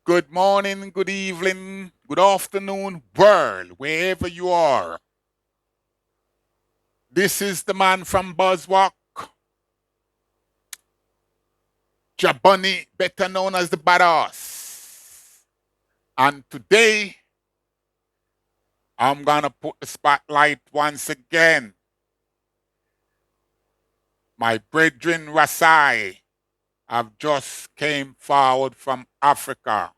Good morning, good evening, good afternoon, world, wherever you are. This is the man from Buzzwalk, Jahbunny, better known as the Badass. And today, I'm gonna put the spotlight once again. My brethren Rasai have just came forward from Africa.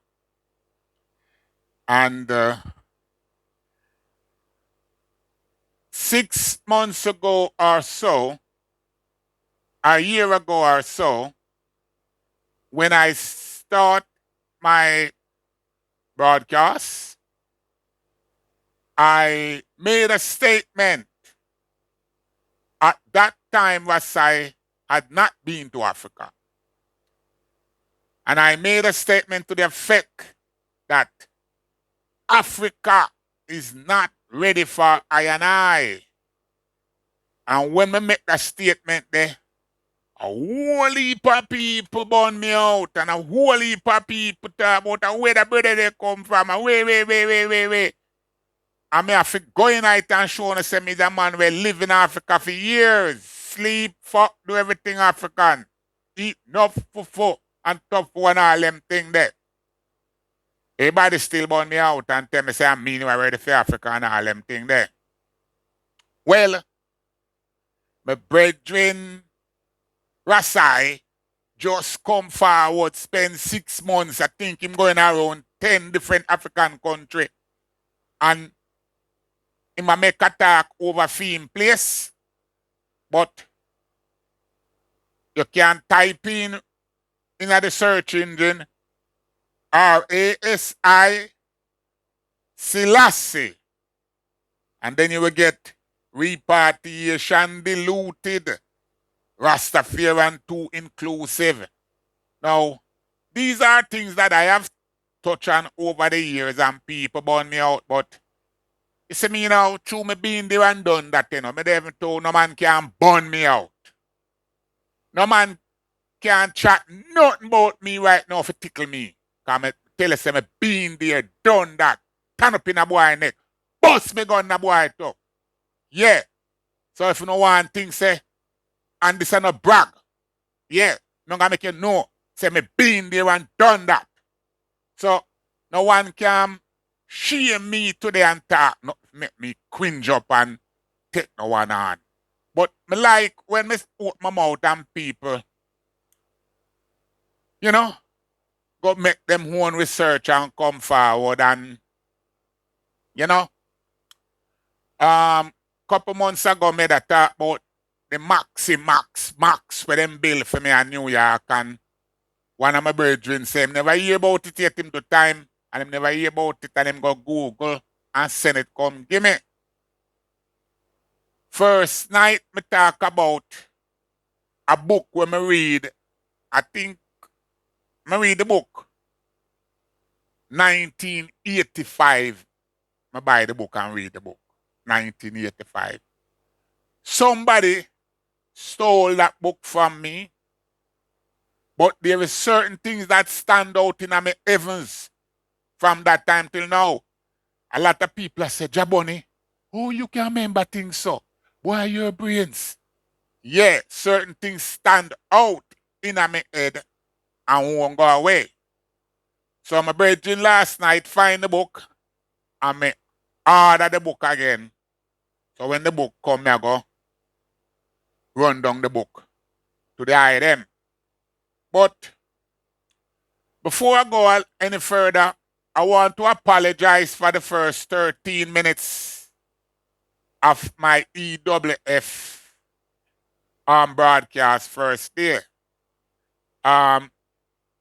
And 6 months ago or so, a year ago or so, when I start my broadcast, I made a statement. At that time, Rasai had not been to Africa. And I made a statement to the effect that Africa is not ready for I and I. And when I make that statement there, a whole heap of people burn me out, and a whole heap of people talk about where the brother they come from, and wait. I may have to go in it and show and say me the man will live in Africa for years. Sleep, fuck, do everything African. Eat enough fufu and tough one all them thing there. Everybody still burn me out and tell me say I'm mean ready for Africa and all them thing there. Well, my brethren Rasai just come forward, spend 6 months. I think him going around 10 different African country. And he might make a talk over film place. But you can type in the search engine RASI Selassie. And then you will get repatriation diluted, Rastafarian too inclusive. Now, these are things that I have touched on over the years and people burn me out, but you see me now, through me being there and done that, me never told no man can burn me out. No man can chat nothing about me right now for tickle me. Cause me tell you say me been there, done that, turn up in a boy neck, bust me gun in a boy top. Yeah. So if you no want things say, and this is no brag, yeah, I'm gonna make you know, say me been there and done that. So no one can shame me today and talk, not make me cringe up and take no one on. But me like when me open my mouth and people, go make them own research and come forward and, you know, couple months ago me that talk about the Max for them bill for me in New York, and one of my brethren say him never hear about it yet him to time, and him never hear about it, and him go Google and send it come give me. First night me talk about a book where me read, I think me read the book 1985. I buy the book and read the book 1985. Somebody stole that book from me, but there is certain things that stand out in my heavens from that time till now. A lot of people have said, Jahbunny, oh, you can remember things so. Why your brains? Yeah, certain things stand out in my head and won't go away. So my brethren last night find the book and me order the book again. So when the book come, I go run down the book to the item. But before I go any further, I want to apologize for the first 13 minutes of my EWF broadcast first day. I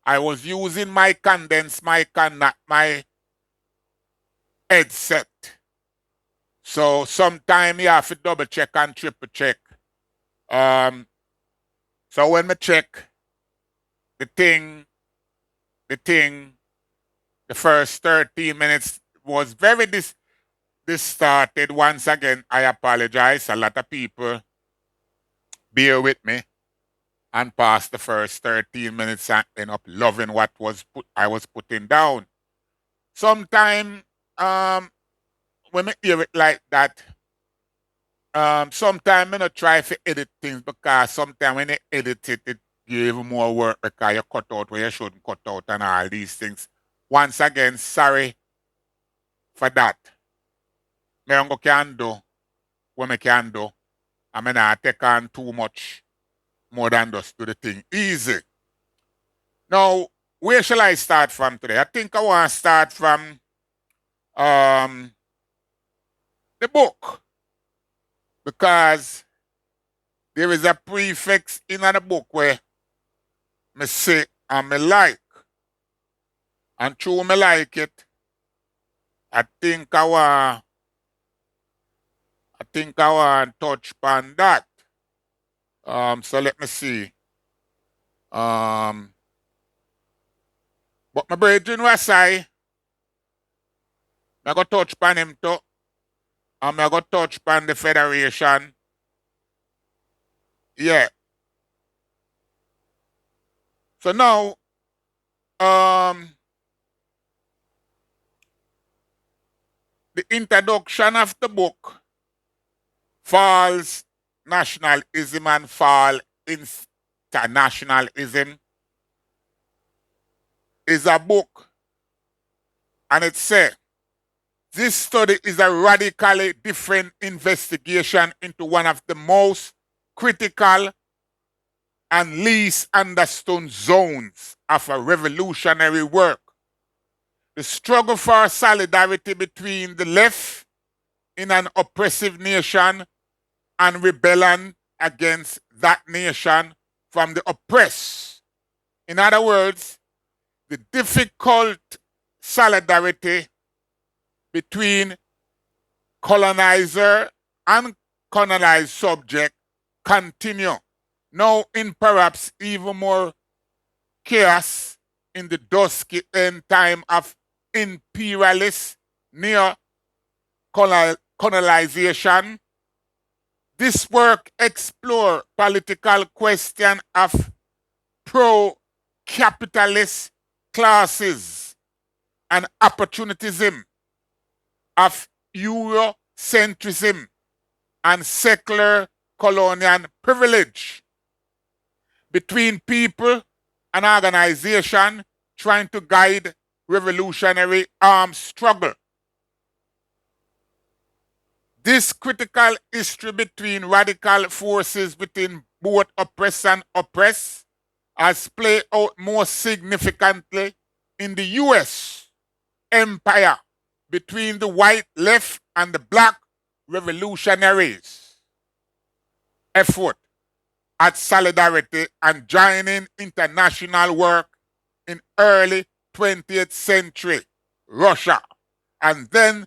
was using my condensed mic and not my headset. So sometime you have to double check and triple check. So when me check the first 13 minutes was very distorted. Once again, I apologize. A lot of people bear with me. and passed the first 13 minutes and end up loving what I was putting down. Sometimes when I hear it like that, sometimes I not try to edit things because sometimes when you edit it, it give you more work because you cut out where you shouldn't cut out and all these things. Once again, sorry for that. Me can do what I can do. I mean, I take on too much more than just do the thing easy. Now, where shall I start from today? I think I want to start from the book, because there is a prefix in the book where me say and me like. And through me like it, I think I want to touch upon that. So let me see. But my brethren was say, I go touch upon him too. And I go touch upon the Federation. Yeah. So now, the introduction of the book, False Nationalism and Fall Internationalism, is a book, and it says, this study is a radically different investigation into one of the most critical and least understood zones of a revolutionary work. The struggle for solidarity between the left in an oppressive nation and rebellion against that nation from the oppressed. In other words, the difficult solidarity between colonizer and colonized subject continue, now in perhaps even more chaos in the dusky end time of imperialist neo-colonization. This work explores political question of pro-capitalist classes and opportunism, of Eurocentrism and secular colonial privilege between people and organization trying to guide revolutionary armed struggle. This critical history between radical forces within both oppressed and oppressed has played out most significantly in the US empire between the white left and the black revolutionaries' effort at solidarity and joining international work in early 20th century Russia, and then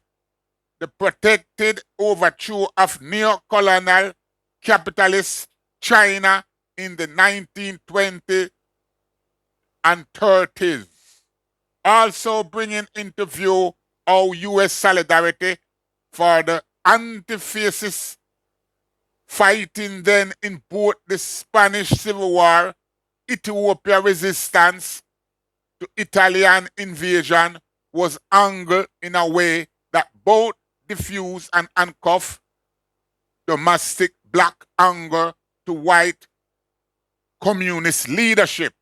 the protected overthrow of neo-colonial capitalist China in the 1920s and 30s. Also bringing into view how U.S. solidarity for the anti-fascist fighting then in both the Spanish Civil War, Ethiopia resistance to Italian invasion was angled in a way that both diffuse and handcuff domestic black anger to white communist leadership.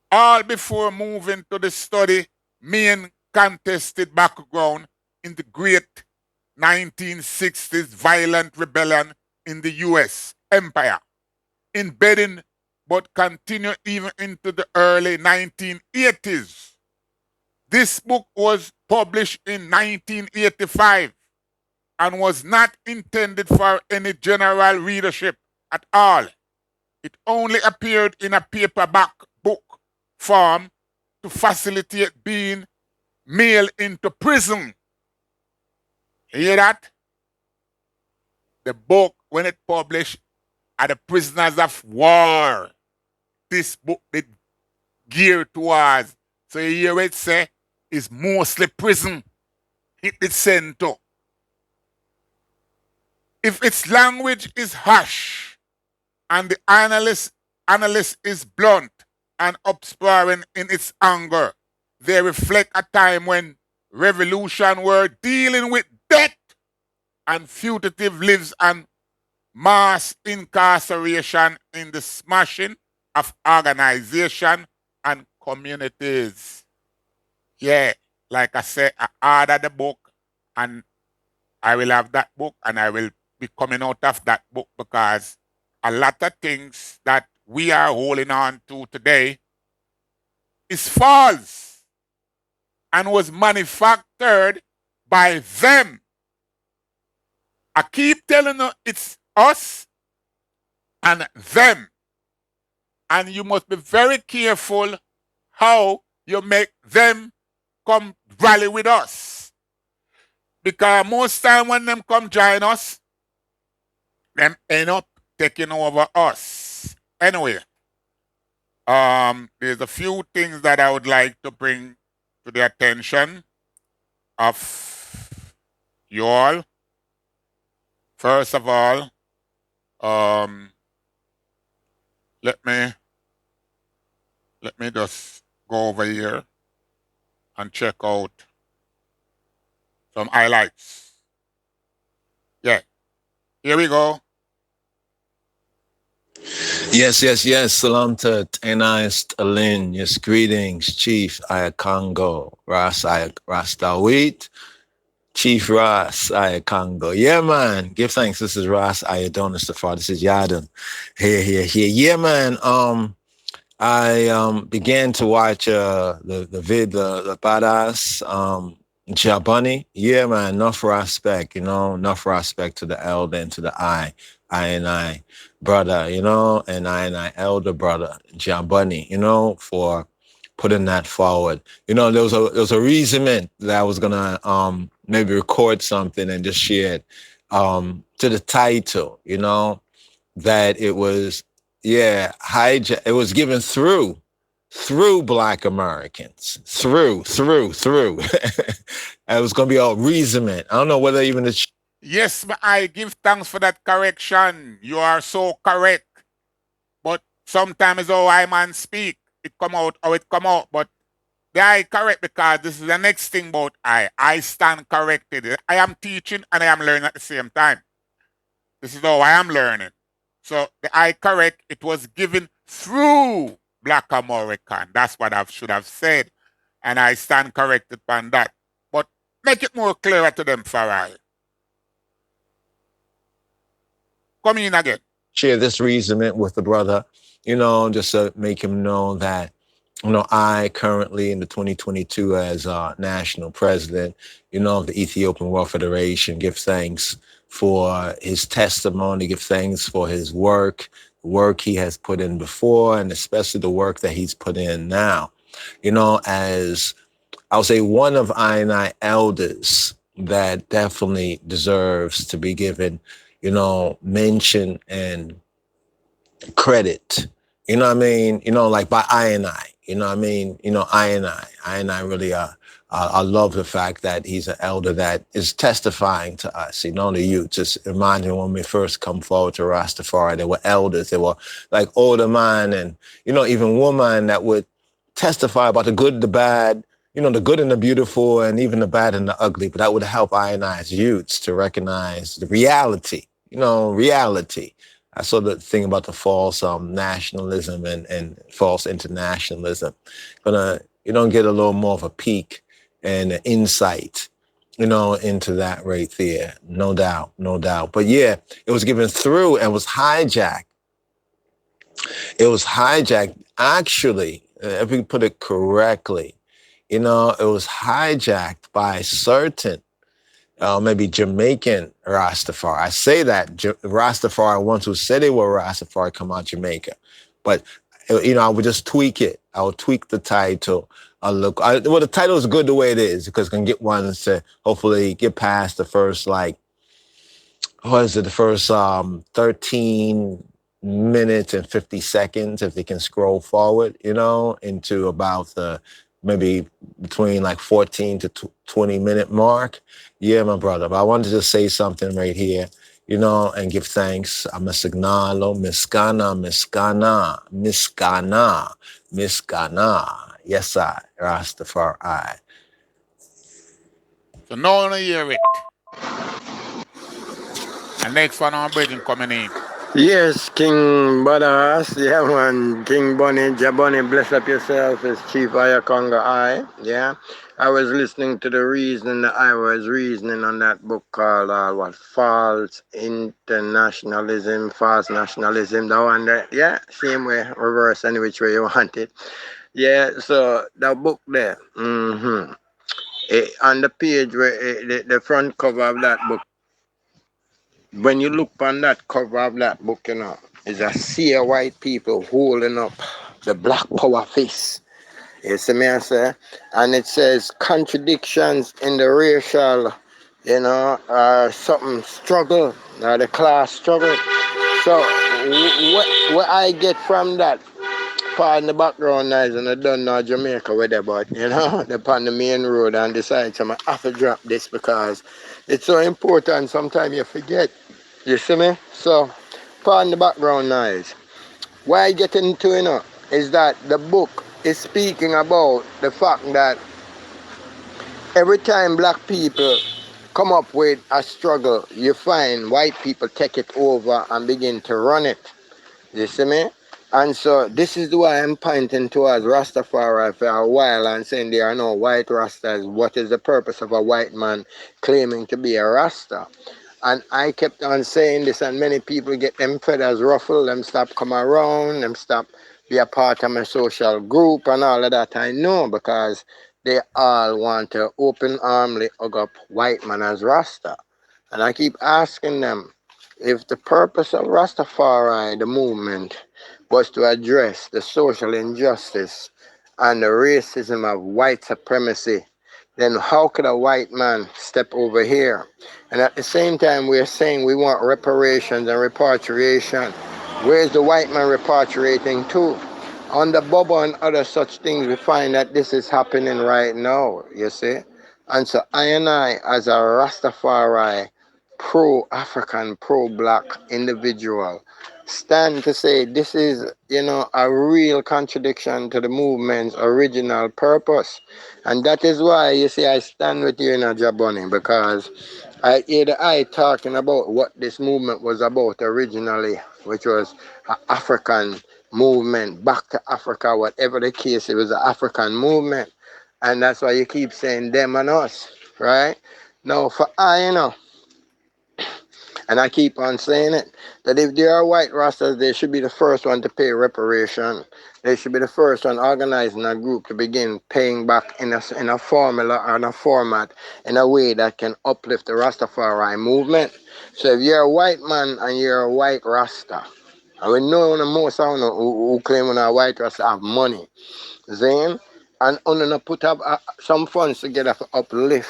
All before moving to the study main contested background in the great 1960s violent rebellion in the US empire, embedding but continue even into the early 1980s. This book was published in 1985 and was not intended for any general readership at all. It only appeared in a paperback book form to facilitate being mailed into prison. You hear that? The book, when it published, are the prisoners of war. This book is geared towards. So you hear it say, is mostly prison. It is sent to. If its language is harsh, and the analyst is blunt and upsparing in its anger. They reflect a time when revolution were dealing with death and fugitive lives and mass incarceration in the smashing of organization and communities. Yeah, like I said, I ordered the book and I will have that book and I will be coming out of that book because a lot of things that we are holding on to today is false and was manufactured by them. I keep telling you it's us and them. And you must be very careful how you make them come rally with us. Because most time when them come join us, them end up taking over us. Anyway, there's a few things that I would like to bring to the attention of you all. First of all, um, let me just go over here and check out some highlights. Yeah, here we go. Yes. Salam to Tenais Alin. Yes, greetings, Chief Ayakongo. Ras Rastawit. Chief Ras Ayakongo. Yeah, man. Give thanks. This is Ras Ayadonis the Father. This is Yadon. Here. Yeah, man. I began to watch the badass Jahbunny. Yeah, man, enough respect, enough respect to the elder and to the I brother, and I elder brother Jahbunny, for putting that forward. There was a reason that I was gonna maybe record something and just share it to the title, that it was, yeah, hijack. It was given through Black Americans, through. It was going to be all reasonment. I don't know whether even the Yes, I give thanks for that correction. You are so correct. But sometimes how I man speak, it come out how it come out. But the I correct because this is the next thing about I. I stand corrected. I am teaching and I am learning at the same time. This is how I am learning. So the I correct, it was given through Black American. That's what I should have said. And I stand corrected on that. But make it more clearer to them, Farai. Come in again. share this reasonment with the brother, just to make him know that, I currently in the 2022 as national president, of the Ethiopian World Federation, give thanks for his testimony, give thanks for his work he has put in before, and especially the work that he's put in now. As I'll say, one of I elders that definitely deserves to be given, mention and credit. You know what I mean? Like by I. You know what I mean? I really I love the fact that he's an elder that is testifying to us, the youth. Just reminding when we first come forward to Rastafari, there were elders, there were like older men and, even women that would testify about the good, the bad, the good and the beautiful, and even the bad and the ugly. But that would help I as youths to recognize the reality, reality. I saw the thing about the false nationalism and false internationalism. Gonna, get a little more of a peek and insight, into that right there. No doubt. But yeah, it was given through and was hijacked. It was hijacked. Actually, if we put it correctly, it was hijacked by certain maybe Jamaican Rastafari. I say that Rastafari ones who said they were Rastafari come out Jamaica, but I would just tweak it. I would tweak the title. The title is good the way it is because I can get ones to hopefully get past the first the first 13 minutes and 50 seconds if they can scroll forward, into about the maybe between like 14 to 20 minute mark. Yeah, my brother. But I wanted to just say something right here, and give thanks. Amasignalo, Miskana, Miskana, Miskana, Miskana. Yes, I, Rastafari. So now you hear it. And next one our brethren coming in. Yes, King Badass, yeah man, King Bunny, Jahbunny, bless up yourself as Chief Ayakonga I, yeah. I was listening to the reasoning that I was reasoning on that book called, False Internationalism, False Nationalism, the one that, yeah, same way, reverse any which way you want it. Yeah, so the book there, on the page where the front cover of that book, when you look on that cover of that book, is a sea of white people holding up the black power fist. You see me, I say? And it says contradictions in the racial, something struggle, the class struggle. So, what I get from that, pardon the background noise, and I don't know Jamaica where they but they're upon the main road and decide to have to drop this because it's so important. Sometimes you forget. You see me? So, pardon the background noise. Why I get into is that the book is speaking about the fact that every time black people come up with a struggle, you find white people take it over and begin to run it. You see me? And so this is why I'm pointing towards Rastafari for a while and saying there are no white Rastas. What is the purpose of a white man claiming to be a Rasta? And I kept on saying this, and many people get them feathers ruffled, them stop come around, them stop be a part of my social group and all of that. I know because they all want to open armly hug up white man as Rasta. And I keep asking them if the purpose of Rastafari, the movement, was to address the social injustice and the racism of white supremacy, then how could a white man step over here? And at the same time, we're saying we want reparations and repatriation. Where's the white man repatriating to? On the bubble and other such things, we find that this is happening right now, you see? And so I, as a Rastafari, pro-African, pro-black individual, stand to say this is, a real contradiction to the movement's original purpose. And that is why, you see, I stand with you in a Jahbunny, because I hear the I talking about what this movement was about originally, which was an African movement, back to Africa, whatever the case, it was an African movement. And that's why you keep saying them and us, right? Now, for and I keep on saying it, that if there are white Rastas, they should be the first one to pay reparation. They should be the first one organizing a group to begin paying back in a formula or in a format in a way that can uplift the Rastafari movement. So if you're a white man and you're a white Rasta, and we know most of them who claim when a white Rasta have money, Zane, and on put up some funds together to uplift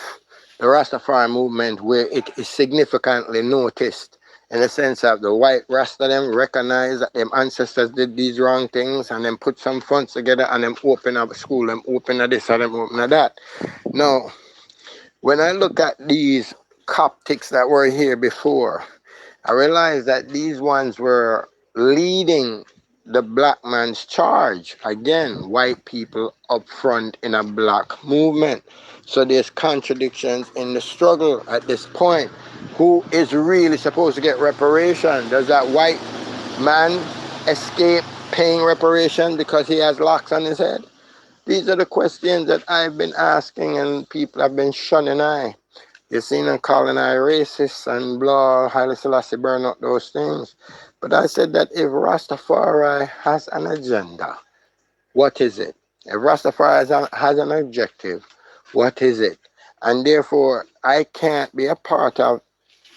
the Rastafari movement where it is significantly noticed in the sense of the white Rasta them recognize that them ancestors did these wrong things and then put some funds together and them open up a school, them open a this and them open a that. Now, when I look at these Coptics that were here before, I realized that these ones were leading the black man's charge. Again, white people up front in a black movement. So there's contradictions in the struggle at this point. Who is really supposed to get reparation? Does that white man escape paying reparation because he has locks on his head? These are the questions that I've been asking and people have been shunning I. You see them calling I racist and blah, Haile Selassie burn up those things. But I said that if Rastafari has an agenda, what is it? If Rastafari has an objective, what is it? And therefore, I can't be a part of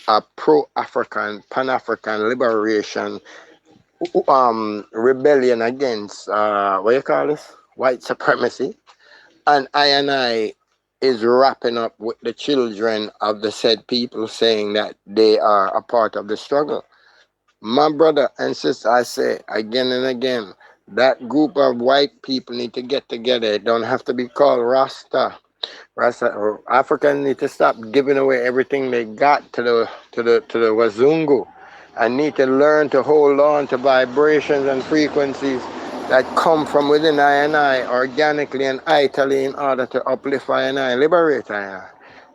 a pro-African, pan-African liberation rebellion against, what you call this? White supremacy. And I is wrapping up with the children of the said people saying that they are a part of the struggle. My brother and sister, I say again and again, that group of white people need to get together. It don't have to be called Rasta. Africans need to stop giving away everything they got to the wazungu, and need to learn to hold on to vibrations and frequencies that come from within I and I organically and itally in order to uplift I and I, liberate I and I.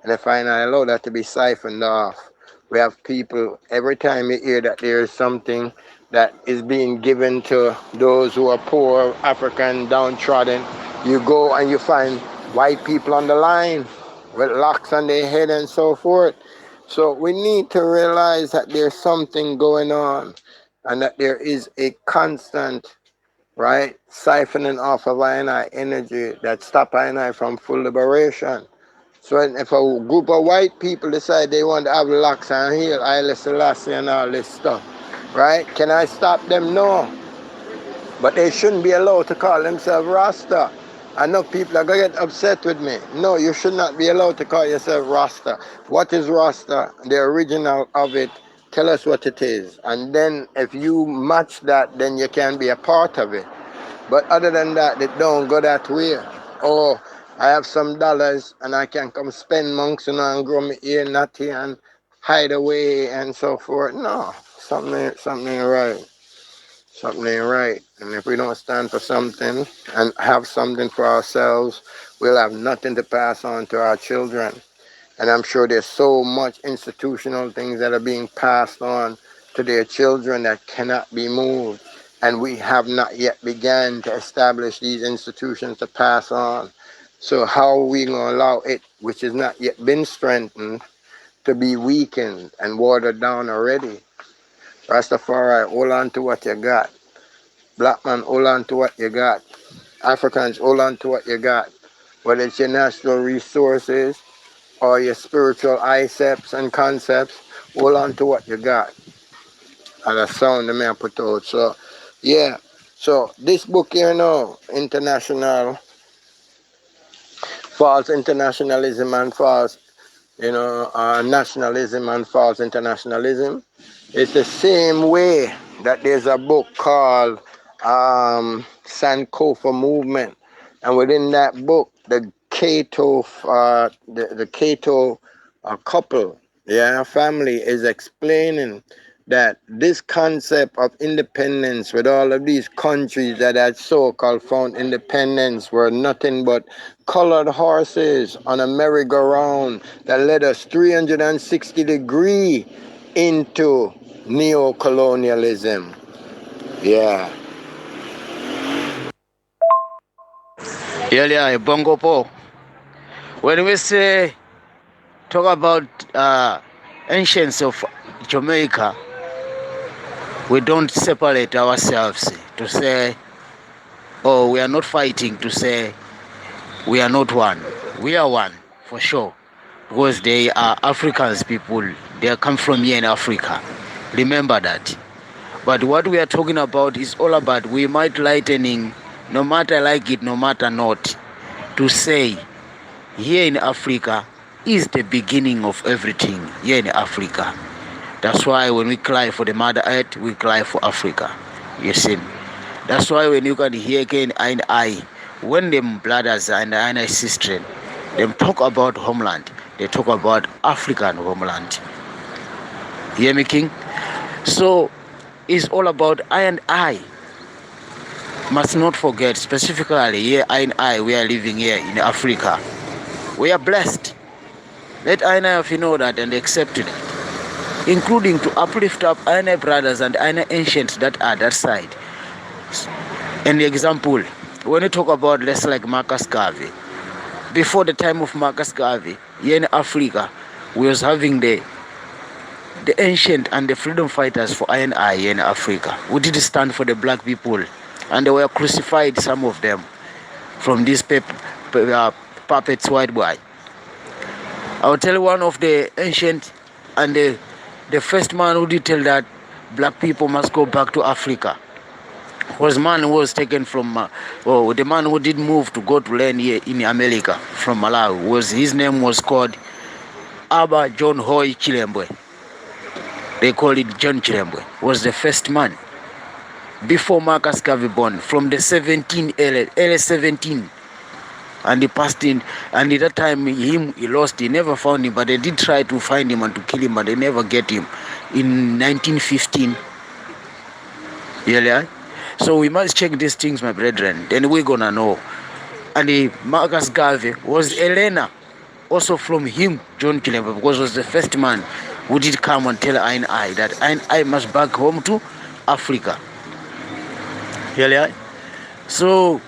And if I and I allow that to be siphoned off, we have people, every time you hear that there is something that is being given to those who are poor, African, downtrodden, you go and you find white people on the line with locks on their head and so forth. So we need to realize that there's something going on, and that there is a constant, right, siphoning off of I and I energy that stop I and I from full liberation. So if a group of white people decide they want to have locks and heal Haile Selassie and all this stuff, right? Can I stop them? No. But they shouldn't be allowed to call themselves Rasta. I know people are going to get upset with me. No, you should not be allowed to call yourself Rasta. What is Rasta? The original of it. Tell us what it is. And then if you match that, then you can be a part of it. But other than that, it don't go that way. Oh, I have some dollars and I can come spend monks and grow me here, not here, and hide away and so forth. No, something ain't right. Something ain't right. And if we don't stand for something and have something for ourselves, we'll have nothing to pass on to our children. And I'm sure there's so much institutional things that are being passed on to their children that cannot be moved. And we have not yet begun to establish these institutions to pass on. So how are we going to allow it, which has not yet been strengthened, to be weakened and watered down already? Rastafari, hold on to what you got. Black man, hold on to what you got. Africans, hold on to what you got. Whether it's your natural resources or your spiritual concepts and concepts, hold on to what you got. And a sound the man put out. So, yeah. So, this book here now, International, False Internationalism and False, nationalism and false internationalism. It's the same way that there's a book called Sankofa Movement, and within that book, the Cato, the Cato couple, family is explaining that this concept of independence with all of these countries that had so-called found independence were nothing but colored horses on a merry-go-round that led us 360 degrees into neo-colonialism. Yeah. Yeah, Bongo Po. When we say talk about ancients of Jamaica, we don't separate ourselves to say, oh, we are not fighting to say we are not one. We are one, for sure, because they are Africans people. They come from here in Africa. Remember that. But what we are talking about is all about we might lightening, no matter like it, no matter not, to say here in Africa is the beginning of everything here in Africa. That's why when we cry for the Mother Earth, we cry for Africa. You see? That's why when you can hear again I, when them brothers and I sisters, them talk about homeland, they talk about African homeland. You hear me, King? So it's all about I and I. Must not forget, specifically here I and I, we are living here in Africa. We are blessed. Let I and I of you know that and accept it, including to uplift up Aina brothers and Aina ancients that are that side. An example, when you talk about less like Marcus Garvey, before the time of Marcus Garvey, here in Africa, we was having the ancient and the freedom fighters for I here in Africa. We did stand for the black people, and they were crucified, some of them, from these puppets white boy. I'll tell you one of the ancient and the first man who did tell that black people must go back to Africa was man who was taken from, the man who did move to go to land here in America from Malawi. His name was called Abba John Hoy Chilembwe. They call it John Chilembwe. Was the first man before Marcus Garvey born from the early 17 and he passed in. And at that time, he lost. He never found him, but they did try to find him and to kill him, but they never get him. In 1915, yeah. So we must check these things, my brethren. Then we're gonna know. And Marcus Garvey was Elena, also from him, John Kilembe, because he was the first man who did come and tell I that I must back home to Africa. Yeah. So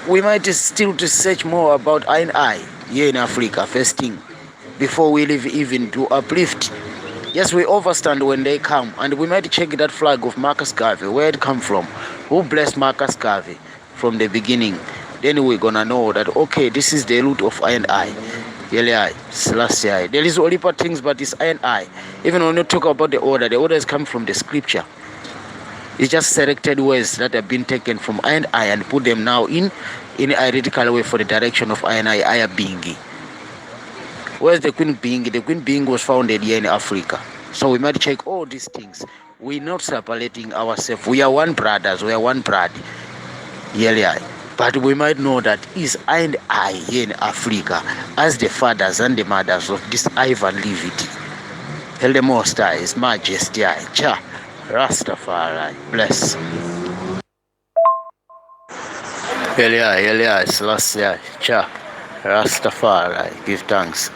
we might still to search more about I here in Africa, first thing, before we leave even to uplift. Yes, we overstand when they come, and we might check that flag of Marcus Garvey, where it come from, who blessed Marcus Garvey from the beginning. Then we're gonna know that, okay, this is the root of I. Yeah, Selassie. There is only part things, but it's I. Even when you talk about the orders come from the scripture. It's just selected words that have been taken from I and put them now in a heretical way for the direction of I being. Where's the queen being? The queen being was founded here in Africa. So we might check all these things. We're not separating ourselves. We are one brothers. We are one blood. Yeah. But we might know that is I here in Africa as the fathers and the mothers of this Ivan Livity. Tell the Most High, His Majesty, Cha, Rastafari, bless. Selassie, Cha, Rastafari, give thanks.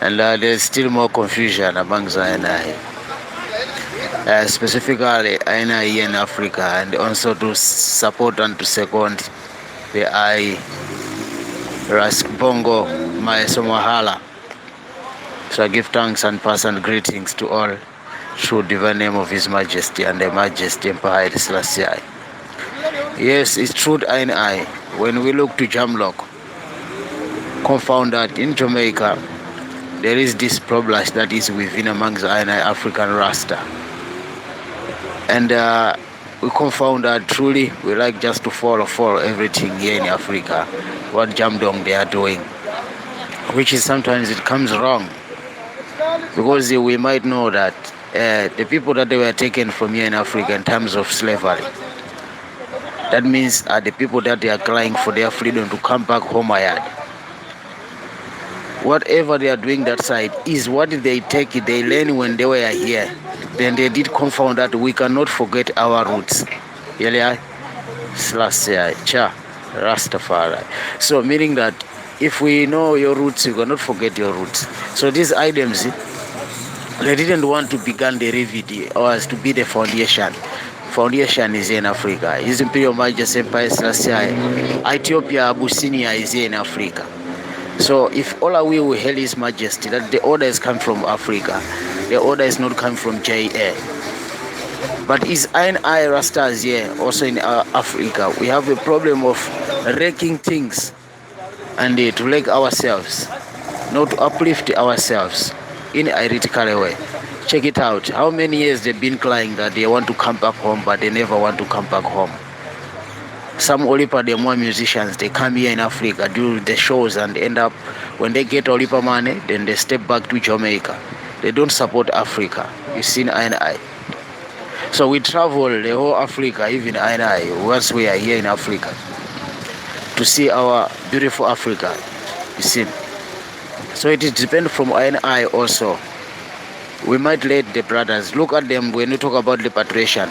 And there's still more confusion amongst I. Specifically I here in Africa, and also to support and to second the I Rasbongo Maeso Mahala. So I give thanks and personal greetings to all through divine name of His Majesty and the Majesty Emperor Selassie. Yes, it's true I. When we look to Jamlock, confound that in Jamaica, there is this problem that is within amongst I African Rasta. And we confound that truly we like just to follow everything here in Africa, what Jamdong they are doing, which is sometimes it comes wrong, because we might know that the people that they were taken from here in Africa in terms of slavery, that means the people that they are crying for their freedom to come back home. Whatever they are doing that side is what they take, they learn when they were here. Then they did confound that we cannot forget our roots. Yeah, Selassie, Cha, Rastafari. So meaning that if we know your roots, you cannot forget your roots. So these items, they didn't want to begin the revity or as to be the foundation. Foundation is in Africa. His Imperial Majesty Empire Selassie, Ethiopia, Abyssinia is here in Africa. So if all are we will hail His Majesty that the orders come from Africa, the order is not come from JA. But is I Rastas here also in Africa? We have a problem of wrecking things and to wreck ourselves, not to uplift ourselves in a heretical way. Check it out. How many years they've been crying that they want to come back home, but they never want to come back home. Some Olipa, the more musicians, they come here in Africa, do the shows, and end up, when they get Olipa money, then they step back to Jamaica. They don't support Africa. You've seen I. So we travel the whole Africa, even I, once we are here in Africa, to see our beautiful Africa. You see. So it depends from I also. We might let the brothers look at them when we talk about repatriation.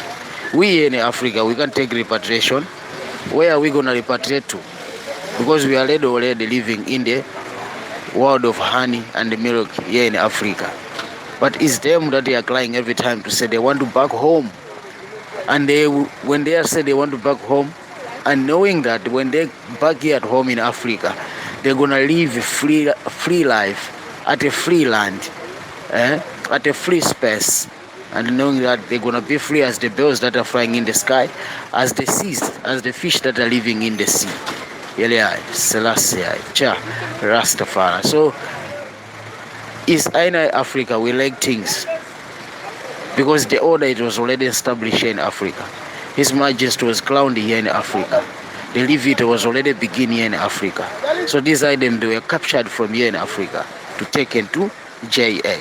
We here in Africa, we can take repatriation. Where are we going to repatriate to? Because we are already living in the world of honey and milk here in Africa. But it's them that they are crying every time to say they want to back home. And when they say they want to back home, and knowing that when they back here at home in Africa, they're going to live a free life at a free land, at a free space, and knowing that they're going to be free as the birds that are flying in the sky, as the seas, as the fish that are living in the sea. Yeah, Selassie, Cha, Rastafari. So, is in Africa, we like things, because the order it was already established here in Africa. His Majesty was crowned here in Africa. The Levite was already beginning here in Africa. So these items, they were captured from here in Africa to taken to JA.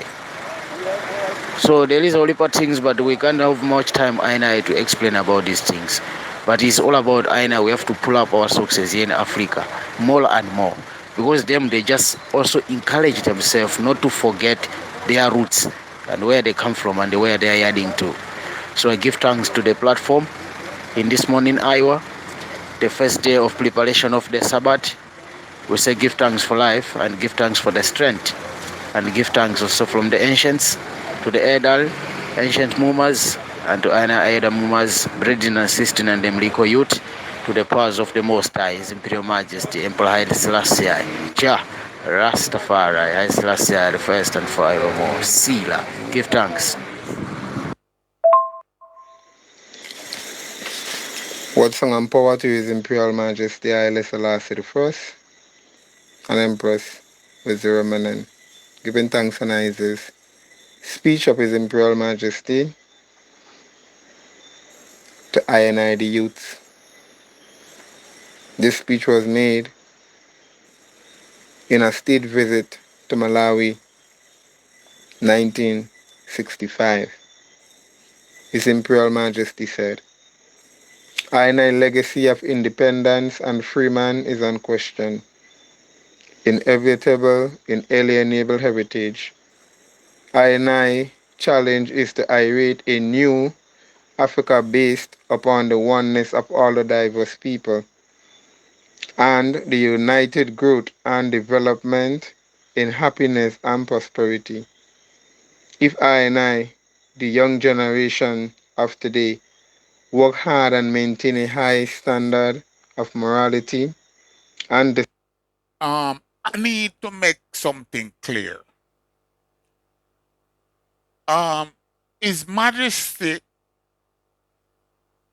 So there is only part things, but we can't have much time to explain about these things. But it's all about Aina. We have to pull up our success here in Africa more and more. Because they just also encourage themselves not to forget their roots and where they come from and where they are heading to. So I give thanks to the platform in this morning, Iowa, the first day of preparation of the Sabbath. We say give thanks for life and give thanks for the strength and give thanks also from the ancients to the elder, ancient mumas, and to Aina Aida mumas, brethren and sisters and them Liko youth, to the powers of the Most High, His Imperial Majesty, Emperor Haile Selassie, Jah, Rastafari, Haile Selassie, the first and forevermore. Sila. Give thanks. What song and power to His Imperial Majesty Haile Selassie the First and Empress with the remnant, giving thanks and his speech of His Imperial Majesty to I and I the youths. This speech was made in a state visit to Malawi, 1965. His Imperial Majesty said, I and I legacy of independence and freeman is unquestioned, inevitable, inalienable heritage. I and I challenge is to irate a new Africa based upon the oneness of all the diverse people and the united growth and development in happiness and prosperity. If I and I, the young generation of today, work hard and maintain a high standard of morality and I need to make something clear. His Majesty,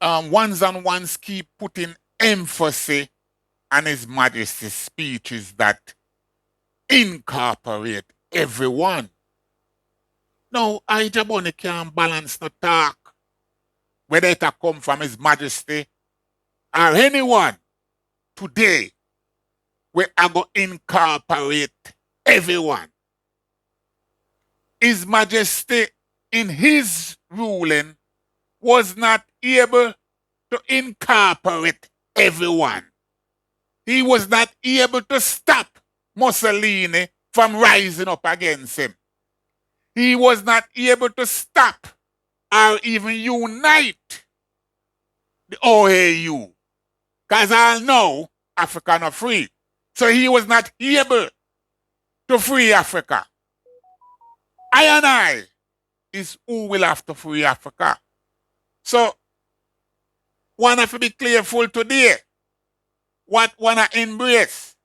ones and ones keep putting emphasis on His Majesty's speeches that incorporate everyone. No, I Jahbunny can't balance the talk, whether it a come from His Majesty or anyone. Today, we are going to incorporate everyone. His Majesty, in his ruling, was not able to incorporate everyone. He was not able to stop Mussolini from rising up against him. He was not able to stop or even unite the OAU. Because I know Africa not free. So he was not able to free Africa. I and I is who will have to free Africa. So one have to be careful today. What wanna embrace?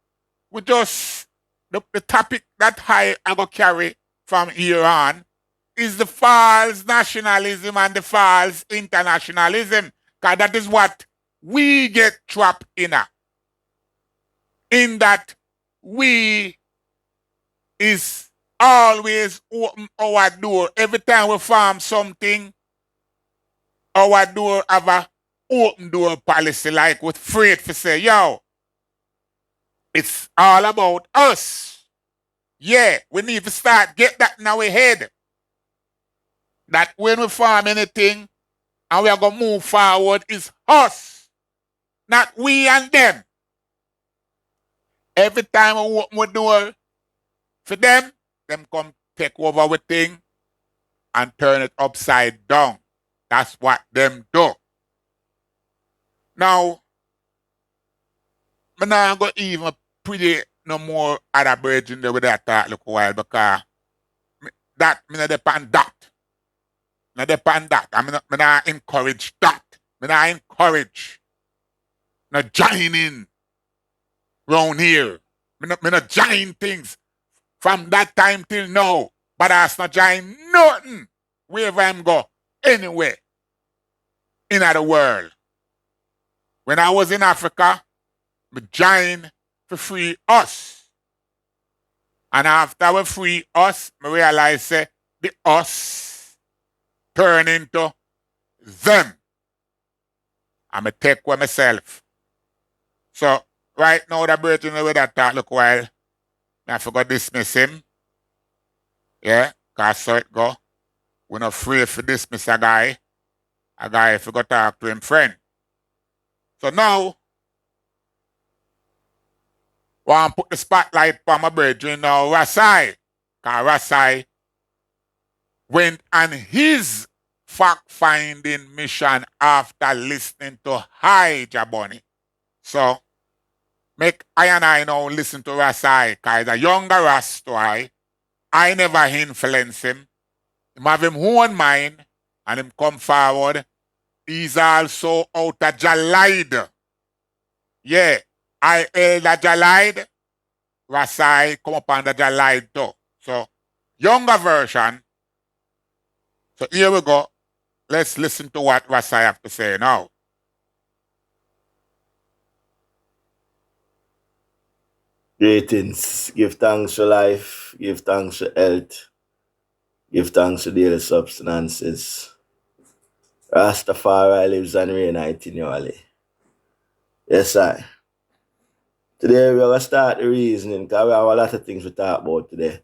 We just the topic that I go carry from here on is the false nationalism and the false internationalism. Because that is what we get trapped in that we is always open our door. Every time we farm something, our door have a open door policy, like with afraid to say, yo, it's all about us. Yeah, we need to start get that in our head. That when we farm anything and we are gonna move forward, is us, not we and them. Every time we open the door for them come take over with thing and turn it upside down. That's what them do. Now, I'm not going to even pretty no more other birds in there with that talk look a while, because that me not depend that. Not depend that. Me not encourage that. Me not encourage not joining round here. Me not join things from that time till now. But that's not join nothing wherever I'm go anywhere in the world. When I was in Africa, me join to free us. And after we free us, me realize the us turn into them. And me take with myself. So right now the bird in the way that talk look while, I forgot dismiss him. Yeah, cause so it go. We're not free to dismiss a guy. A guy forgot to talk to him friend. So now, want to put the spotlight on my brethren now, Rasai. Because Rasai went on his fact-finding mission after listening to Hi Jahbunny. So, make I and I now listen to Rasai, because a younger Rastoy, I never influence him. He have him own mind, and him come forward. He's also out of Jalide. Yeah, I elder Jalide, Rasai come up under Jalide too. So, younger version. So here we go. Let's listen to what Rasai have to say now. Greetings. Give thanks for life. Give thanks for health. Give thanks for daily substances. Rastafari lives and reigns continually. Yes, I. Today we're going to start the reasoning because we have a lot of things to talk about today.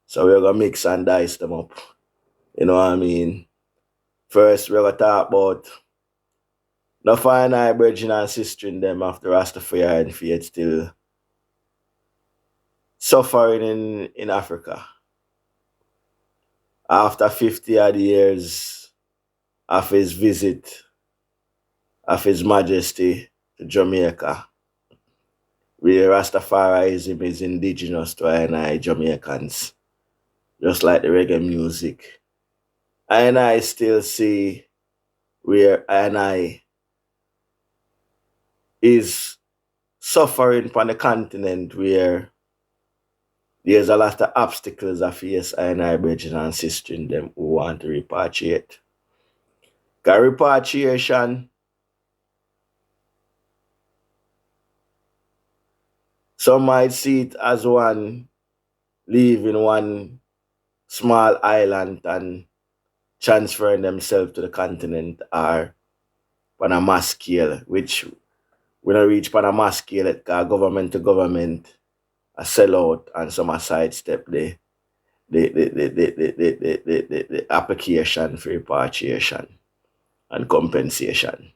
So we're going to mix and dice them up. You know what I mean? First, we're going to talk about the final brethren and sister in them after Rastafari and faith still suffering in Africa. After 50 odd years of his visit of His Majesty to Jamaica, where Rastafarianism is indigenous to I Jamaicans, just like the reggae music. I still see where I is suffering on the continent where there's a lot of obstacles that face I brethren and sisters in them who want to repatriate. Because repatriation, some might see it as one leaving one small island and transferring themselves to the continent, or on a mass scale, which we don't reach on a mass scale because government to government a sell out and some a sidestep the application for repatriation and compensation.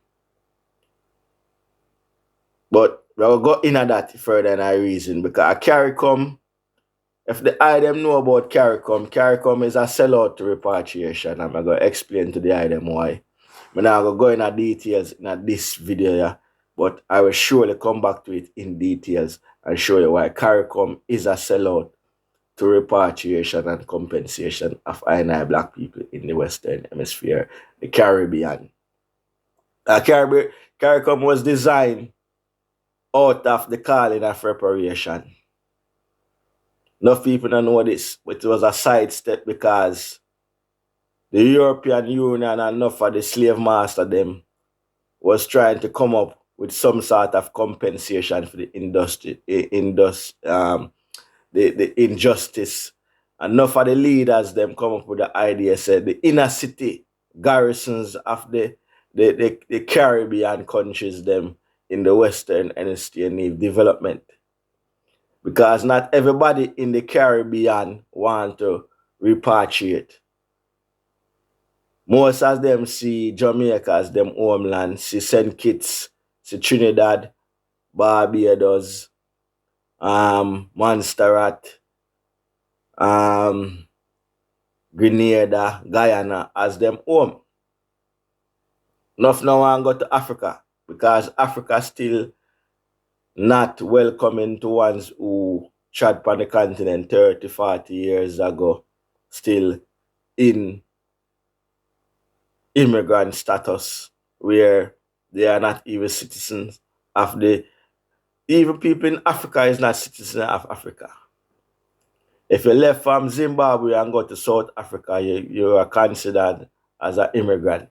But we'll go into that further in our reason because CARICOM, if the item know about CARICOM is a sellout to repatriation. I'm going to explain to the item why. I'm not going to go into details in this video, yeah, but I will surely come back to it in details and show you why CARICOM is a sellout to repatriation and compensation of black people in the Western Hemisphere, the Caribbean. CARICOM was designed out of the calling of reparation. Enough people don't know this, but it was a sidestep because the European Union and enough of the slave master them was trying to come up with some sort of compensation for the injustice. Enough of the leaders them come up with the idea said the inner city garrisons of the Caribbean countries them in the Western Hemisphere need development. Because not everybody in the Caribbean want to repatriate. Most of them see Jamaica as them homeland, see St. Kitts, see Trinidad, Barbados, Montserrat, Grenada, Guyana as them home. Enough now want to go to Africa because Africa still not welcoming to ones who trod upon the continent 30, 40 years ago, still in immigrant status, where they are not even citizens of even people in Africa is not citizens of Africa. If you left from Zimbabwe and go to South Africa, you are considered as an immigrant.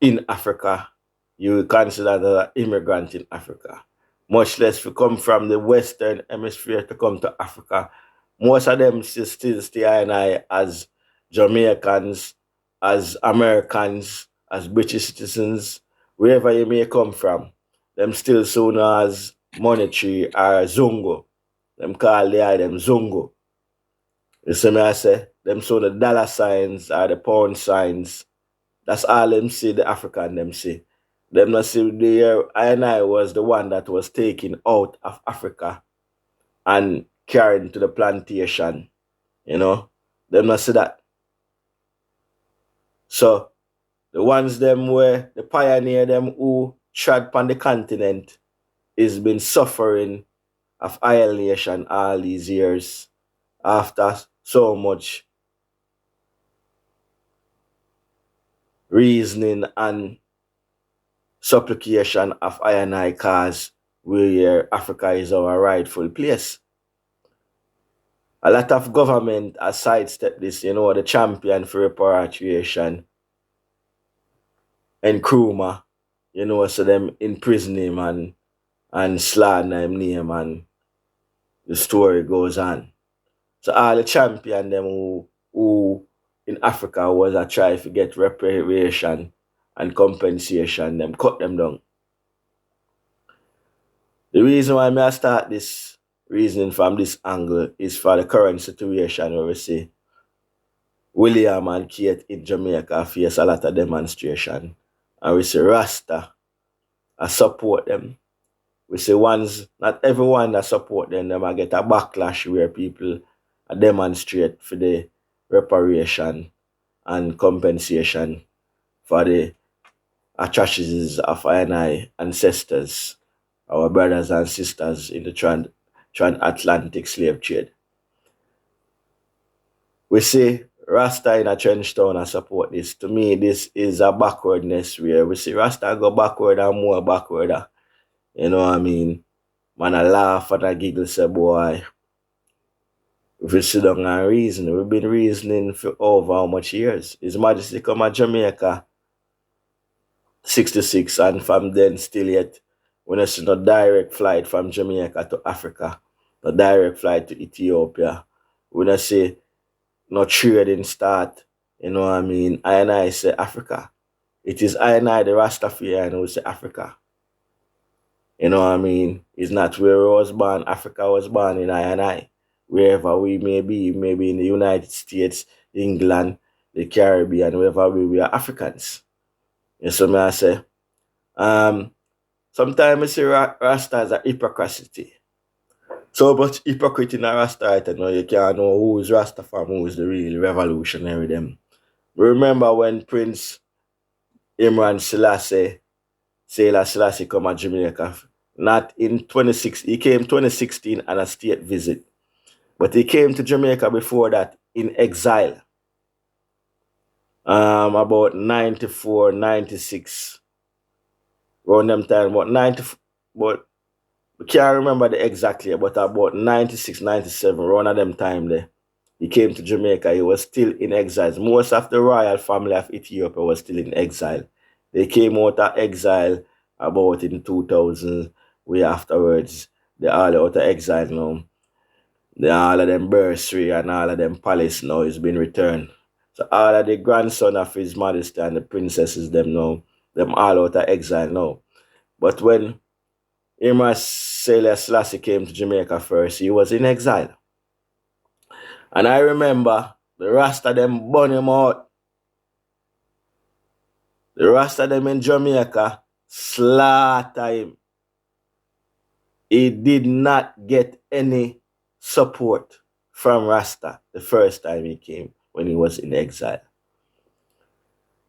In Africa, you consider that an immigrant in Africa. Much less if you come from the Western Hemisphere to come to Africa. Most of them still stay as Jamaicans, as Americans, as British citizens, wherever you may come from. Them still soon as monetary or Zungo. Them call the item Zungo. You see me I say? Them soon the dollar signs or the pound signs. That's all them see, the African them see. Them not see the year I was the one that was taken out of Africa and carried to the plantation. You know? Them not see that. So the ones them where the pioneer them who trod upon the continent is been suffering of annihilation all these years after so much reasoning and supplication of I and I cause where Africa is our rightful place. A lot of government has sidestepped this, the champion for repatriation and Nkrumah, so them imprison him and slander him name and the story goes on. So all the champion them who in Africa was a try to get reparation and compensation, them cut them down. The reason why I start this reasoning from this angle is for the current situation where we see William and Kate in Jamaica face a lot of demonstration. And we see Rasta I support them. We see not everyone that support them I get a backlash where people demonstrate for the reparation and compensation for the atrocities of our ancestors, our brothers and sisters in the transatlantic slave trade. We see Rasta in a trench town and support this. To me, this is a backwardness where we see Rasta go backward and more backward. You know what I mean? Man, I laugh and I giggle, say, boy, if we sit down and reason, we've been reasoning for over how much years? His Majesty come to Jamaica 66 and from then still yet when I see no direct flight from Jamaica to Africa, no direct flight to Ethiopia, when I see no trading start, you know what I mean? I say Africa. It is I, the Rastafarian, who say Africa. You know what I mean? It's not where I was born. Africa was born in I. Wherever we may be in the United States, England, the Caribbean, wherever we are Africans. And so may I say, sometimes I say Rasta is a hypocrisy. So much hypocrite in a Rasta right now, you can't know who is Rasta from, who is the real revolutionary them. Remember when Prince Imran Selassie come to Jamaica? Not in 26, he came 2016 on a state visit. But he came to Jamaica before that in exile. About 94, 96. Around them time, about 90, but we can't remember the exact year, but about 96, 97, around them time there. He came to Jamaica, he was still in exile. Most of the royal family of Ethiopia was still in exile. They came out of exile about in 2000, way afterwards. They all out of exile now. All of them bursary and all of them palace now is being returned. So all of the grandson of His Majesty and the princesses them now, them all out of exile now. But when Imran Selassie came to Jamaica first, he was in exile. And I remember the Rasta them burn him out. The Rasta them in Jamaica slaughter him. He did not get any support from Rasta the first time he came when he was in exile.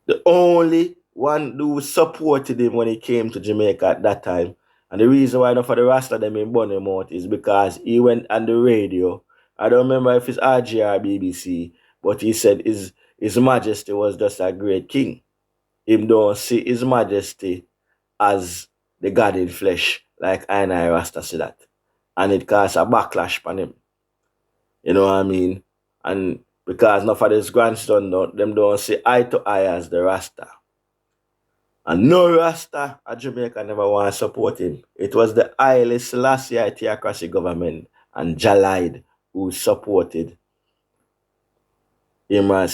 The only one who supported him when he came to Jamaica at that time, and the reason why not for the Rasta them in burn him out is because he went on the radio. I don't remember if it's RGR or BBC, but he said his Majesty was just a great king. Him don't see His Majesty as the God in flesh, like I and I Rasta see that. And it caused a backlash on him. You know what I mean? And because not for this grandson, them don't see eye to eye as the Rasta. And no Rasta at Jamaica never want to support him. It was the Haile Selassie theocracy government and Jalide who supported Imran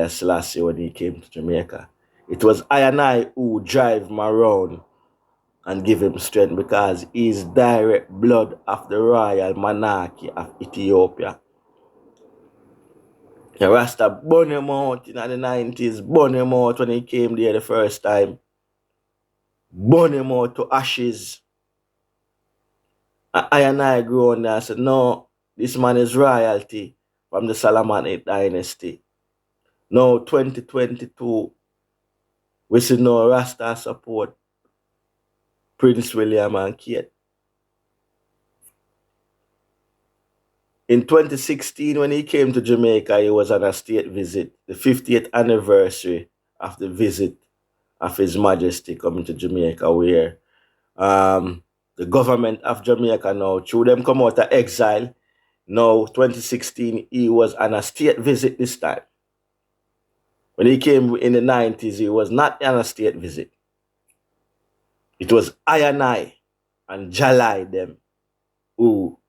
Selassie when he came to Jamaica. It was I and I who drive him around and give him strength because he's direct blood of the royal monarchy of Ethiopia. The Rasta burn him out in the 90s, burn him out when he came there the first time. burn him out to ashes. And I grew on there and said, no, this man is royalty from the Salamanid dynasty. Now 2022, we see no Rasta support Prince William and Kate. In 2016, when he came to Jamaica, he was on a state visit, the 50th anniversary of the visit of His Majesty coming to Jamaica, where the government of Jamaica now, through them come out of exile. Now, 2016, he was on a state visit this time. When he came in the 90s, he was not on a state visit. It was I and Jalai them who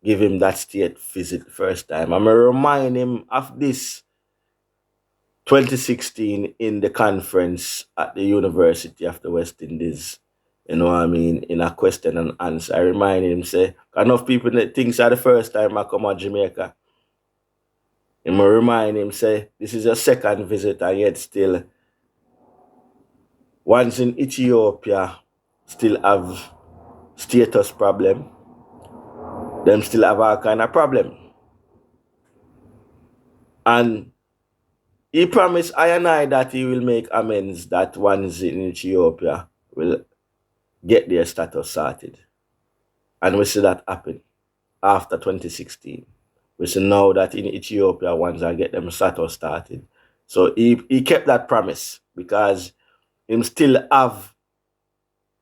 give him that state visit the first time. I'm going to remind him of this 2016 in the conference at the University of the West Indies. You know what I mean? In a question and answer. I remind him, say, enough people that think it's the first time I come to Jamaica. I'm going to remind him, say, this is your second visit and yet still, once in Ethiopia, still have status problem. Them still have all kind of problem. And he promised I that he will make amends, that ones in Ethiopia will get their status sorted. And we see that happen after 2016. We see now that in Ethiopia, ones are get them status started. So he kept that promise because him still have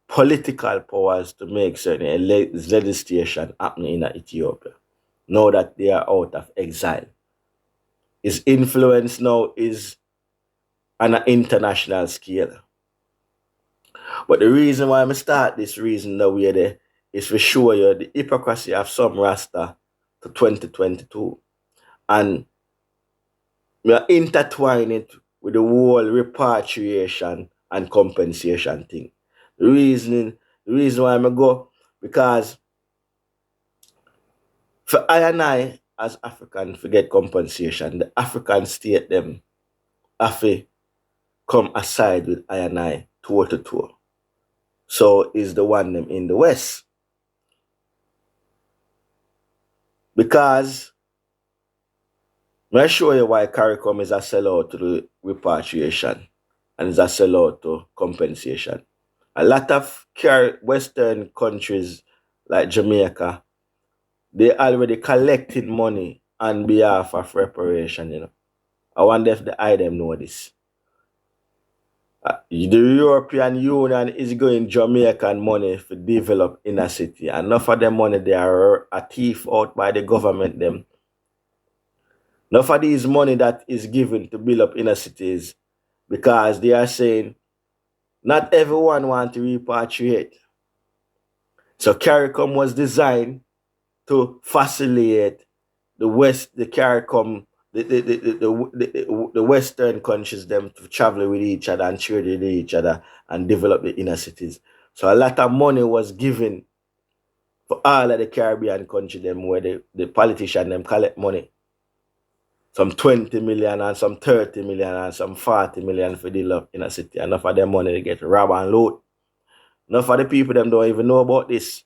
political powers to make certain legislation happening in Ethiopia. Now that they are out of exile. His influence now is on an international scale. But the reason why I start this reason that we're there is to show you the hypocrisy of some Rasta to 2022. And we are intertwining it with the whole repatriation and compensation thing. The reason why I go, because for I as African forget compensation, the African state them have to come aside with I toe to toe. So is the one them in the West. Because I'll show you why CARICOM is a sellout to the repatriation and is a sellout to compensation. A lot of Western countries like Jamaica, they already collected money on behalf of reparation, you know. I wonder if the item know this. The European Union is going Jamaican money to develop inner city. Enough of them money they are a thief out by the government them. Enough of these money that is given to build up inner cities because they are saying not everyone want to repatriate. So CARICOM was designed to facilitate the CARICOM, the Western countries them to travel with each other and trade with each other and develop the inner cities. So a lot of money was given for all of the Caribbean countries them where the politicians them collect money. Some 20 million and some 30 million and some 40 million for develop inner city. Enough of them money they get rob and loot. Enough of the people them don't even know about this.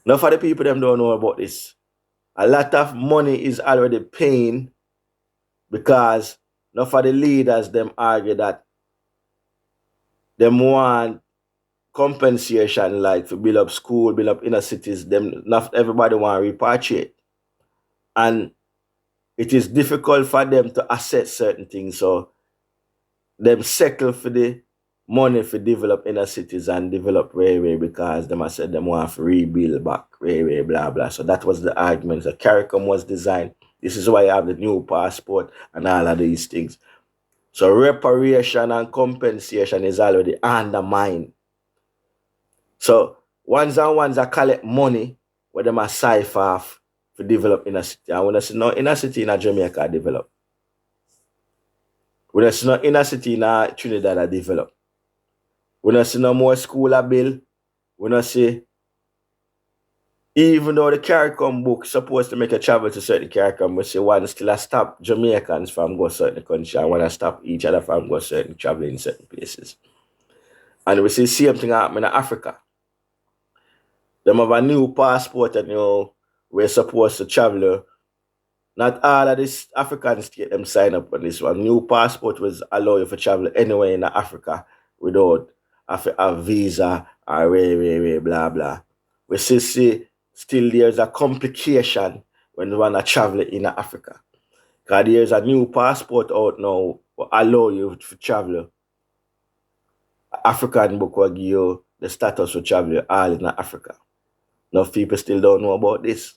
Enough of the people them don't know about this. A lot of money is already paying because enough of the leaders them argue that them want compensation like to build up school, build up inner cities. Them not everybody want to repatriate. And it is difficult for them to assess certain things. So them settle for the money for develop inner cities and develop railway because them I said them want to rebuild back railway, blah blah. So that was the argument. So CARICOM was designed. This is why you have the new passport and all of these things. So reparation and compensation is already undermined. So ones I collect money where them a cipher off to develop inner city. And when I see no inner city in Jamaica develop. When I see no inner city in Trinidad I develop. When I see no more school a bill, when I see Even though the CARICOM book supposed to make a travel to certain CARICOM, we say one still stop Jamaicans from go certain country and one stop each other from go certain travel in certain places. And we see same thing happen in Africa. Them have a new passport and we're supposed to travel. Not all of this African state them sign up on this one. New passport was allow you to travel anywhere in Africa without a visa or blah blah. We see still there's a complication when you want to travel in Africa. Because there's a new passport out now allow you to travel. African book will give you the status to travel all in Africa. Enough people still don't know about this.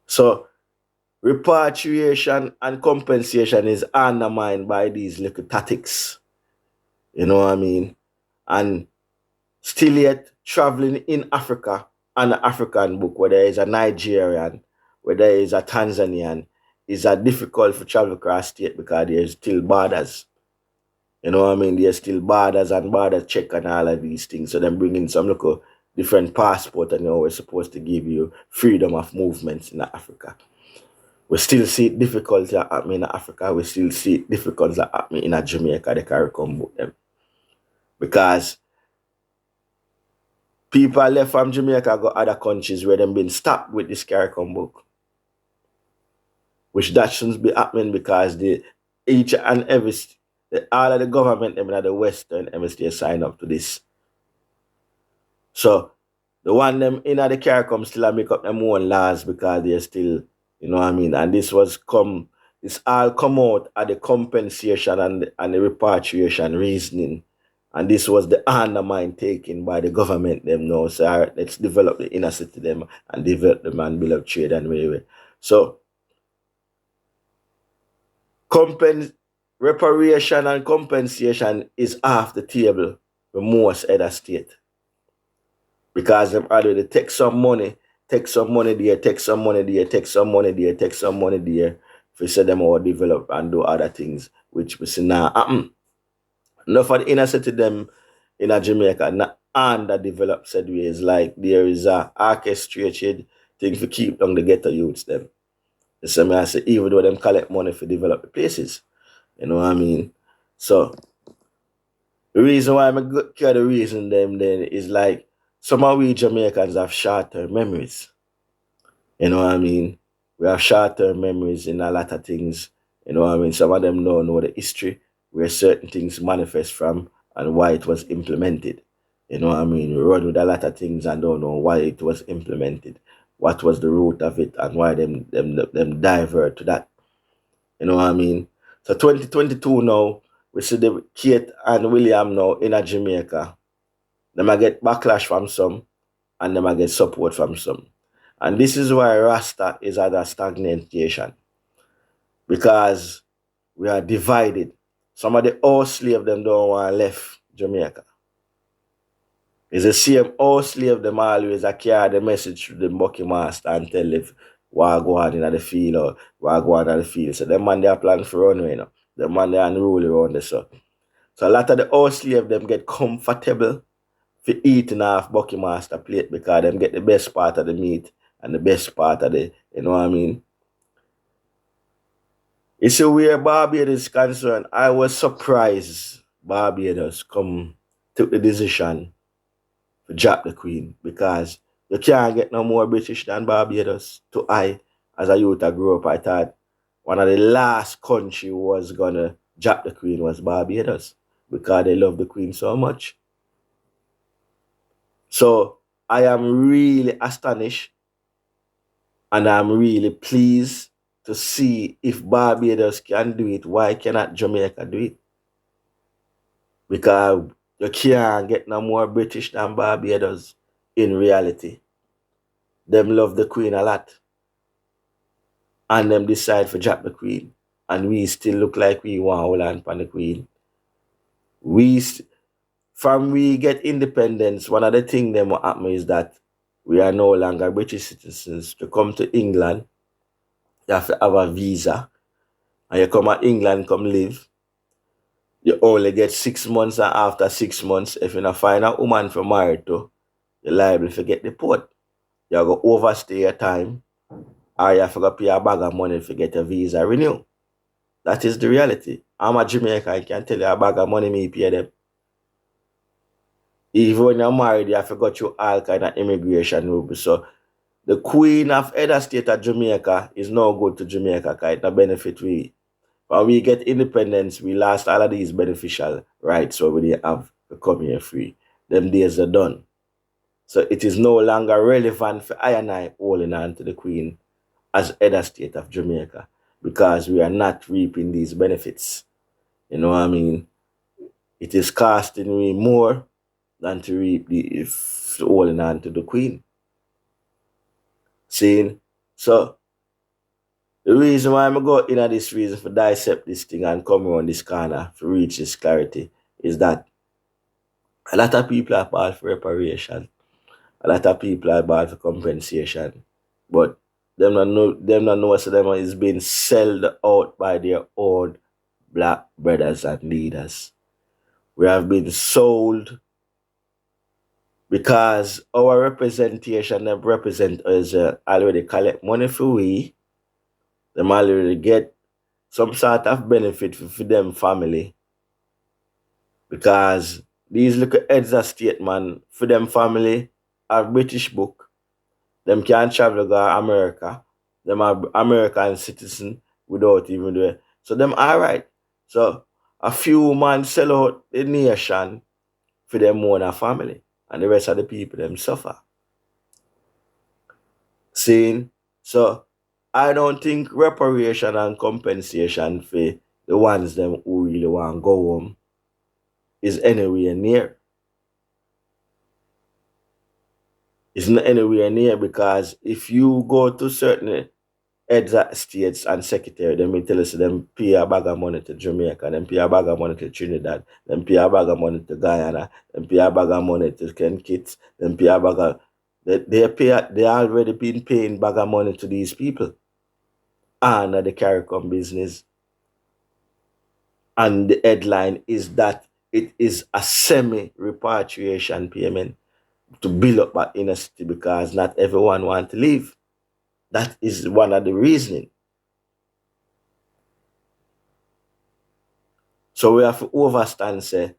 So repatriation and compensation is undermined by these little tactics. You know what I mean? And still yet traveling in Africa on an African book, whether it's a Nigerian, whether it's a Tanzanian, is a difficult for travel across state because there's still borders. You know what I mean? There's still borders and border check and all of these things. So them bringing some local different passport and we're supposed to give you freedom of movements in Africa. We still see difficulty happening in Africa. We still see difficulty happening in Jamaica, the CARICOM book them. Because people left from Jamaica go other countries where them been stopped with this CARICOM book. Which that shouldn't be happening because each and every all of the government them in the Western Hemisphere sign up to this. So the one them in the CARICOM still make up them own laws because they're still, you know what I mean? And this all come out at the compensation and the repatriation reasoning. And this was the undermine taken by the government them now. So all right, let's develop the inner city them and develop them and build up trade and way. So reparation and compensation is off the table for most other state. Because them already take some money there, take some money there, take some money there, take some money there, for say them all develop and do other things, which we see now happen. Enough of the inner city them in Jamaica, not underdeveloped said ways, like there is a orchestrated thing to keep down the ghetto youths them. The same I say, even though them collect money for develop the places. You know what I mean? So the reason why I'm care the reason them then is like some of we Jamaicans have short-term memories. You know what I mean? We have short-term memories in a lot of things. You know what I mean? Some of them don't know the history, where certain things manifest from and why it was implemented. You know what I mean? We run with a lot of things and don't know why it was implemented, what was the root of it, and why them divert to that. You know what I mean? So 2022 now, we see the Kate and William now in a Jamaica. They might get backlash from some and they might get support from some. And this is why Rasta is at a stagnation. Because we are divided. Some of the old slave them don't want to left Jamaica. It's the same old slave them always carry the message to the Bucky Master and tell if what go on in the field or what go on in the field. So them man they are planning for runway, you know. The man they unruly around the sun. So a lot of the old slave them get comfortable for eating off Bucky Master plate because them get the best part of the meat and the best part of the, you know what I mean? You see where Barbados is concerned, I was surprised Barbados took the decision to drop the Queen because you can't get no more British than Barbados. To I, as a youth I grew up, I thought one of the last country was gonna drop the Queen was Barbados because they love the Queen so much. So I am really astonished and I'm really pleased to see if Barbados can do it, why cannot Jamaica do it? Because you can't get no more British than Barbados in reality. Them love the Queen a lot. And them decide to drop the Queen. And we still look like we want to hold on for the Queen. From we get independence, one of the things that will happen is that we are no longer British citizens. To come to England, you have to have a visa. And you come to England, come live. You only get 6 months, and after 6 months, if you not find a woman for married to, you're liable to get deported. You go overstay your time, or you have to pay a bag of money to get a visa renew. That is the reality. I'm a Jamaican, I can tell you a bag of money me pay them. Even when you're married, you have to go through all kind of immigration rules. So the Queen of Head State of Jamaica is no good to Jamaica because it no benefit we. When we get independence, we lost all of these beneficial rights so we have to come here free. Them days are done. So it is no longer relevant for I and I holding on to the Queen as Head of State of Jamaica because we are not reaping these benefits. You know what I mean? It is costing me more than to reap the if holding on to the Queen. Seeing? So the reason why I'm going in this reason for dissect this thing and come around this corner to reach this clarity is that a lot of people are bad for reparation. A lot of people are bad for compensation. But them not know so them is being sold out by their own black brothers and leaders. We have been sold because our representation them represent us already collect money for we. Them already get some sort of benefit for them family because these little heads of state man for them family are British book. Them can't travel to America. Them are American citizen without even doing it. So them alright. So a few man sell out the nation for them own family and the rest of the people them suffer. Seeing? So I don't think reparation and compensation for the ones them who really want to go home is anywhere near. It's not anywhere near because if you go to certain heads of states and secretary, them will tell us them pay a bag of money to Jamaica, them pay a bag of money to Trinidad, them pay a bag of money to Guyana, them pay a bag of money to Ken Kitts, them pay a bag of they already been paying bag of money to these people. And the CARICOM business. And the headline is that it is a semi-repatriation payment to build up our inner city because not everyone want to leave. That is one of the reasoning. So we have to overstand, say,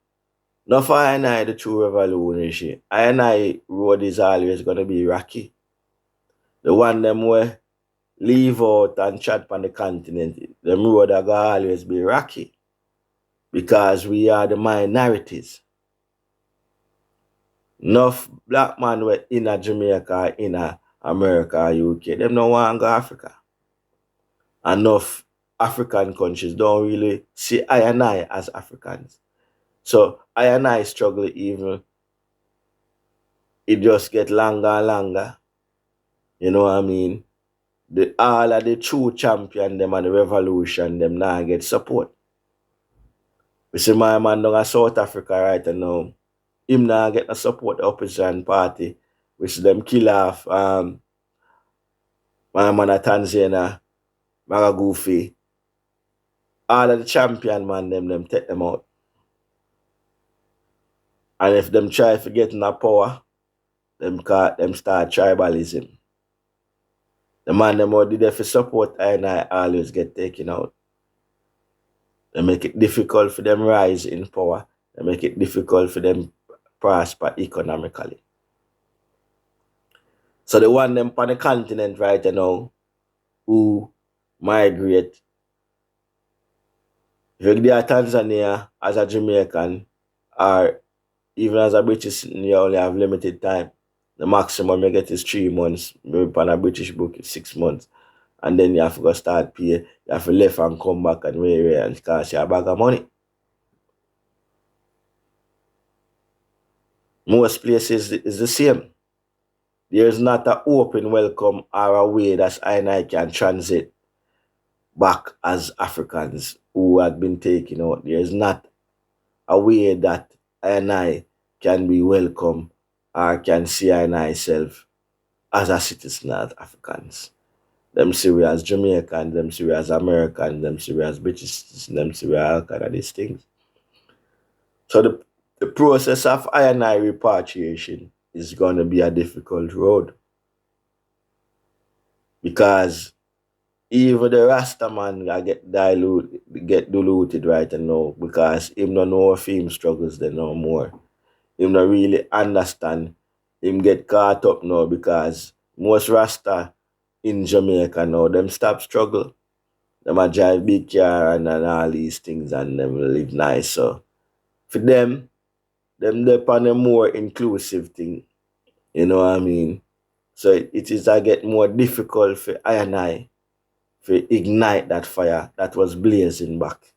not for I and I the true revolution. I and I road is always going to be rocky. The one them where leave out and chat on the continent, them road are going to always be rocky because we are the minorities. Enough black man were in a Jamaica, in a America, UK, them no want to go Africa. Enough African countries don't really see I and I as Africans. So I and I struggle even. It just get longer and longer. You know what I mean? All of the true champion them and the revolution them now get support. We see my man down in South Africa right now. Him now get the support the opposition party, which them kill off my man at Tanzania, Goofy. All of the champion man them take them out. And if them try to get in the power, them start tribalism. The man them out did there for support I and I always get taken out. They make it difficult for them rise in power. They make it difficult for them prosper economically. So the one them on the continent right now who migrate. If you're there Tanzania as a Jamaican or even as a British, you only have limited time. The maximum you get is 3 months. Maybe on a British book it's 6 months. And then you have to go start pay. You have to leave and come back and wait and cost you a bag of money. Most places is the same. There is not an open welcome or a way that I and I can transit back as Africans who had been taken out. There is not a way that I and I can be welcome or can see I and I self as a citizen of Africans. Them see we as Jamaican, them see we as American, them see we as British citizens, them see we all kind of these things. So the process of I and I repatriation is going to be a difficult road. Because even the Rasta man get diluted right now because him no know if him struggles there no more. Him not really understand. Him get caught up now because most Rasta in Jamaica now, them stop struggle. Them a drive big car and all these things and them live nice. So for them they on a more inclusive thing. You know what I mean? So it is I get more difficult for I and I to ignite that fire that was blazing back,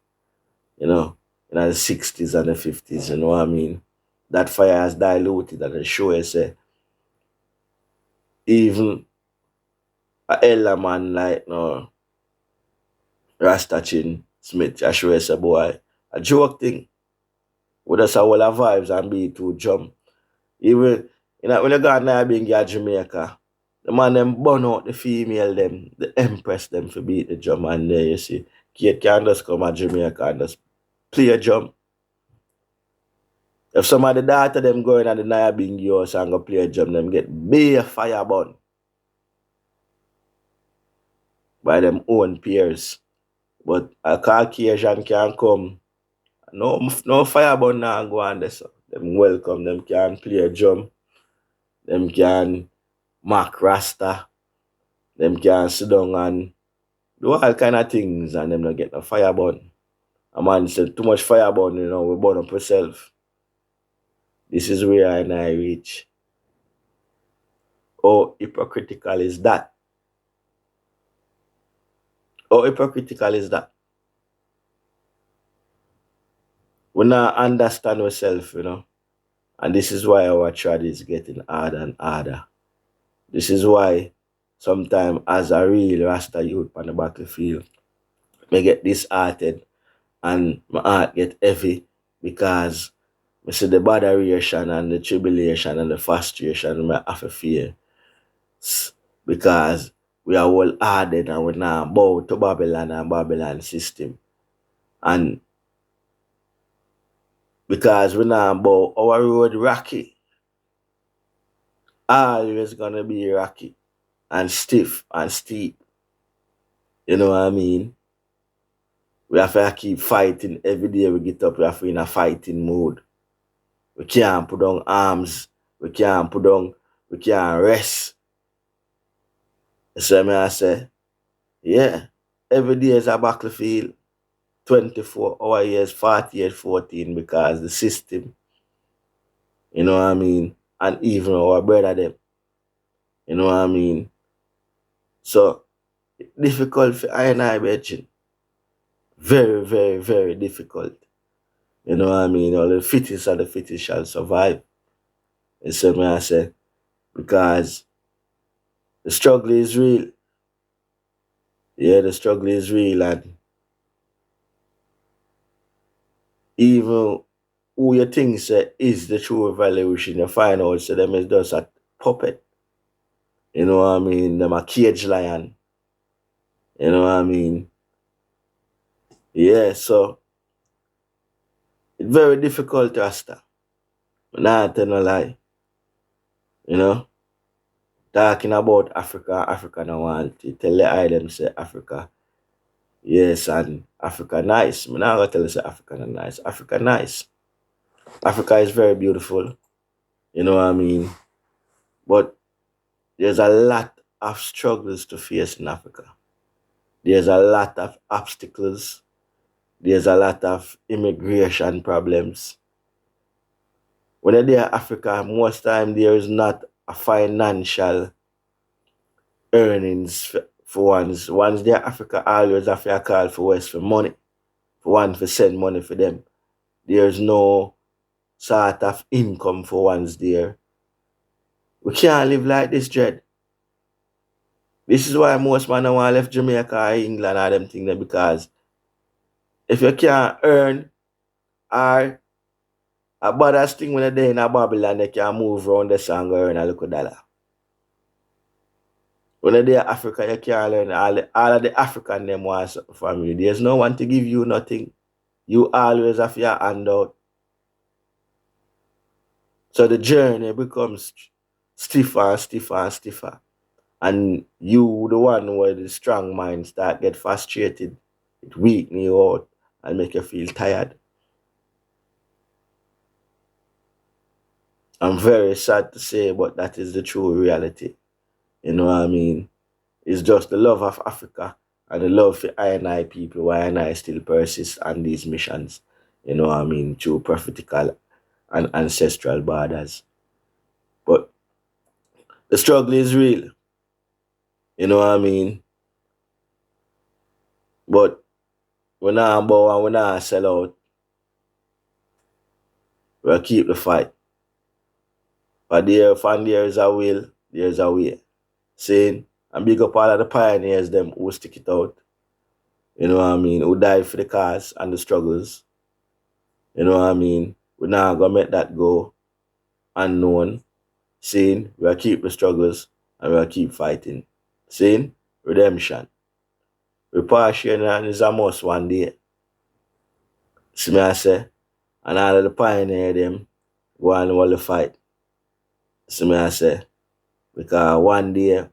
you know, in the 60s and the 50s, you know what I mean? That fire has diluted and it shows even a elder man like no Rasta Chin Smith, I show us a boy, a joke thing. With us all our vibes and be too jump. Even when you go to Jamaica, the man them burn out the female them, the empress them for beat the drum and there you see Kate can just come to Jamaica and just play a drum. If some of the daughter them going at the Nyabingi house and go play a drum, them get bare fire burn by them own peers. But a Caucasian can come. No fire burn now go on there. So them welcome, them can play a drum, them can mark Rasta, them can sit down and do all kind of things and them not get no fire burn. A man said too much fire burn, we burn up ourselves. This is where I reach. How hypocritical is that? How hypocritical is that? We not understand ourselves, and this is why our trad is getting harder and harder. This is why sometimes as a real Rasta youth on the battlefield, I get disheartened and my heart get heavy because I see the botheration and the tribulation and the frustration I have to fear. Because we are all hardened and we now bow to Babylon and Babylon system. And because we now bow our road rocky, always gonna be rocky and stiff and steep. You know what I mean? We have to keep fighting every day we get up, we have to be in a fighting mode. We can't put down arms, we can't rest. So I say, yeah, every day is a battlefield, 24 hour years, 48, 14, because the system, you know what I mean? And even our brother them, you know what I mean? So, difficult for I and I, Betchin. Very, very, very difficult. You know what I mean? All the fittest of the fittest shall survive. And so I say, because the struggle is real. Yeah, the struggle is real, and even who you think say is the true evaluation, you find out say them is just a puppet. You know what I mean? Them a cage lion. You know what I mean? Yeah, so it's very difficult, Rasta. But not tell no lie. You know? Talking about Africa, Africa no want to tell the them say Africa. Yes, and Africa nice. I'm not gonna tell you say Africa not nice. Africa nice. Africa is very beautiful. You know what I mean? But there's a lot of struggles to face in Africa. There's a lot of obstacles. There's a lot of immigration problems. When you're there in Africa, most time there is not a financial earnings for ones. Once they're Africa, always have to call for West for money. For one to send money for them. There's no sort of income for ones there. We can't live like this, Dread. This is why most man don't want to left Jamaica or England or them things because if you can't earn or a baddest thing when they're in a Babylon, they can move around the song and earn a little dollar. When they're in Africa, you can't learn all of the African them want something from you. There's no one to give you nothing. You always have your hand out. So the journey becomes stiffer and stiffer and stiffer. And you, the one where the strong mind start get frustrated, it weaken you out and make you feel tired. I'm very sad to say, but that is the true reality. You know what I mean? It's just the love of Africa and the love for I and I people why and I still persist on these missions. You know what I mean? Through prophetical and ancestral borders. But the struggle is real. You know what I mean? But we're not bow and we're not sell out. We'll keep the fight. But there is a will, there's a way. Saying, and big up all of the pioneers, them who stick it out. You know what I mean? Who died for the cause and the struggles. You know what I mean? We're not gonna make that go unknown. Saying, we'll keep the struggles and we'll keep fighting. Saying, redemption. Reparation is a must one day. See me I say? And all of the pioneer them go on all the fight. See me I say? Because one day,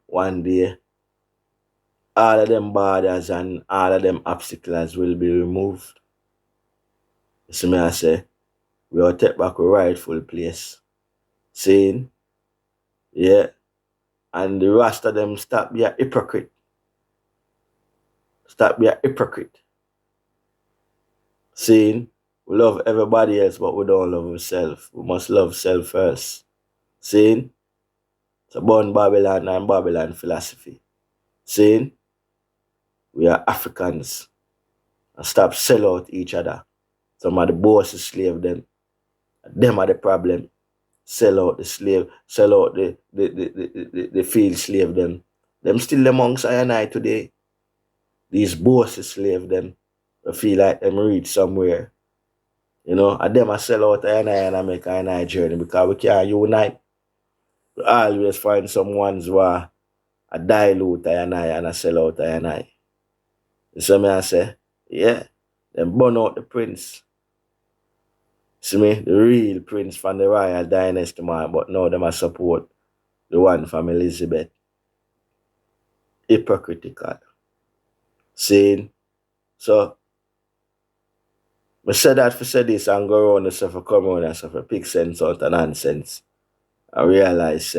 all of them borders and all of them obstacles will be removed. See me I say? We will take back our rightful place. Saying, yeah, and the rest of them stop be a hypocrite. Stop be a hypocrite. Saying, we love everybody else, but we don't love ourselves. We must love self first. Saying, it's a born Babylon and Babylon philosophy. Saying, we are Africans and stop sell out each other. Some of the bosses slave them. Them are the problem. Sell out the slave, sell out the field slave them. Them still amongst I and I today. These bosses slave them. I feel like them reach somewhere. You know, and them I sell out I and I make I and I journey because we can't unite. We always find some ones who are a dilute I and I sell out I and I. You see me I say, yeah, them burn out the prince. See me, the real prince from the royal dynasty man, but now them I support the one from Elizabeth. Hypocritical. Saying, so I said that for say this and go around and stuff for come around and stuff for pick sense out of nonsense. I realize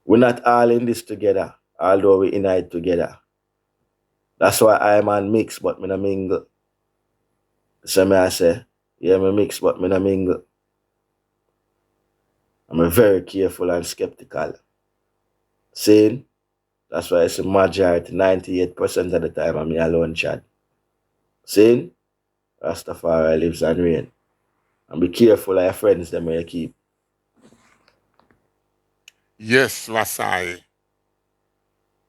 we're not all in this together, although we unite together. That's why I'm on mix, but me not mingle. So me I say, yeah, me mix, but me not mingle. I'm very careful and skeptical. Saying, that's why it's a majority, 98% of the time I'm alone chat. Saying, Rastafari lives and reign. And be careful of your friends them where you keep. Yes, Vasai.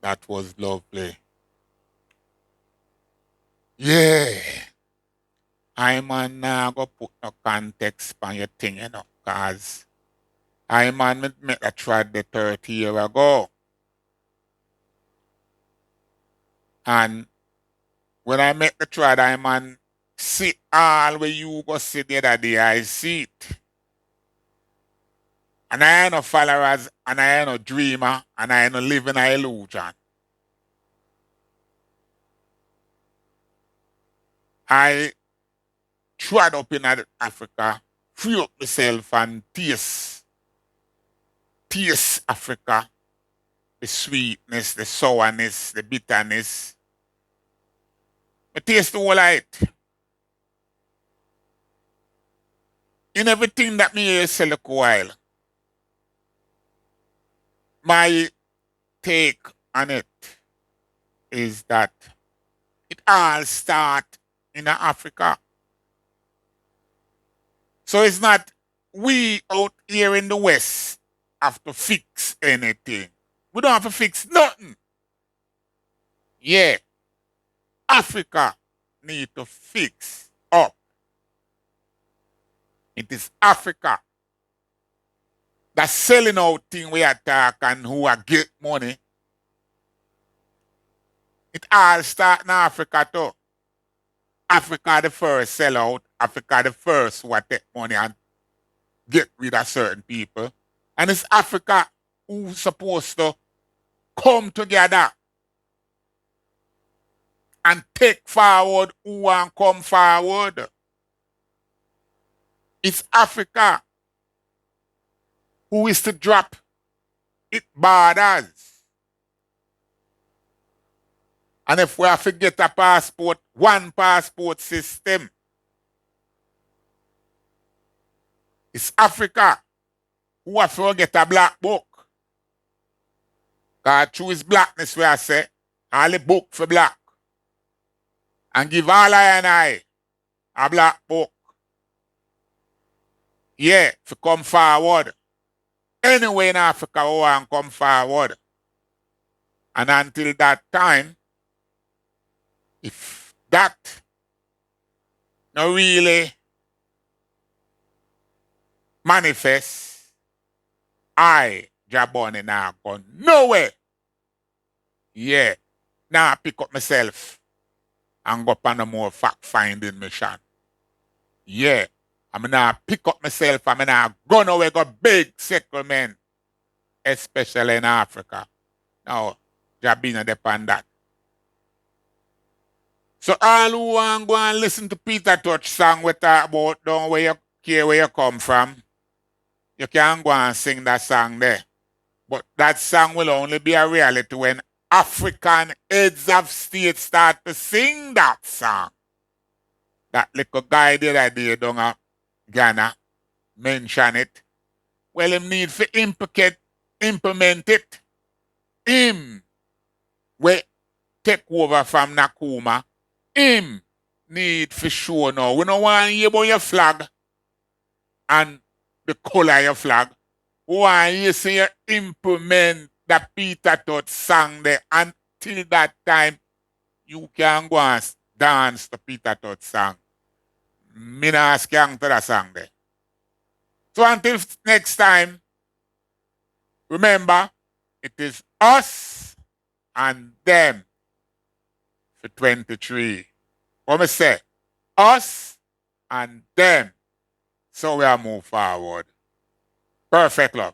That was lovely. Yeah. I'm not go put no context on your thing, you know, cause I man make a try the 30 years ago. And when I make the try, I man see all where you go see the other day, I see it. And I ain't no followers, and I ain't no dreamer, and I ain't no living an illusion. I trod up in Africa, free up myself and taste Africa, the sweetness, the sourness, the bitterness. I taste the whole of it. In everything that me hear sell a while, my take on it is that it all start in Africa. So it's not we out here in the West have to fix anything. We don't have to fix nothing. Yeah, Africa need to fix up. It is Africa that's selling out thing we attack and who are get money. It all start in Africa too. Africa the first sell out. Africa the first who take money and get rid of certain people. And it's Africa who's supposed to come together and take forward who want come forward. It's Africa who is to drop its borders. And if we have to get a passport, one passport system, it's Africa who have to get a black book. Because through his blackness, where I say, all the book for black. And give all I and I a black book. Yeah, to come forward. Anywhere in Africa who want come forward. And until that time, if that no really manifest, I, Jahbunny, now go nowhere. Yeah. Now I pick up myself and go on a more fact-finding mission. Yeah. I'm now pick up myself. I'm now go nowhere, go big settlement, especially in Africa. Now, Jahbunny depend that. So all who want go and listen to Peter Touch song we talk about down where you care where you come from, you can go and sing that song there. But that song will only be a reality when African heads of state start to sing that song. That little guy the other day down at Ghana mention it. Well, him need to implement it. Him we take over from Nakuma. Him need for sure now. We don't want to hear about your flag and the color of your flag. We want you see you implement the Peter Touch song there. Until that time, you can go and dance the Peter Touch song. Me not ask you to the song there. So until next time, remember, it is us and them for 23. What me say? Us and them. So we are move forward. Perfect, love.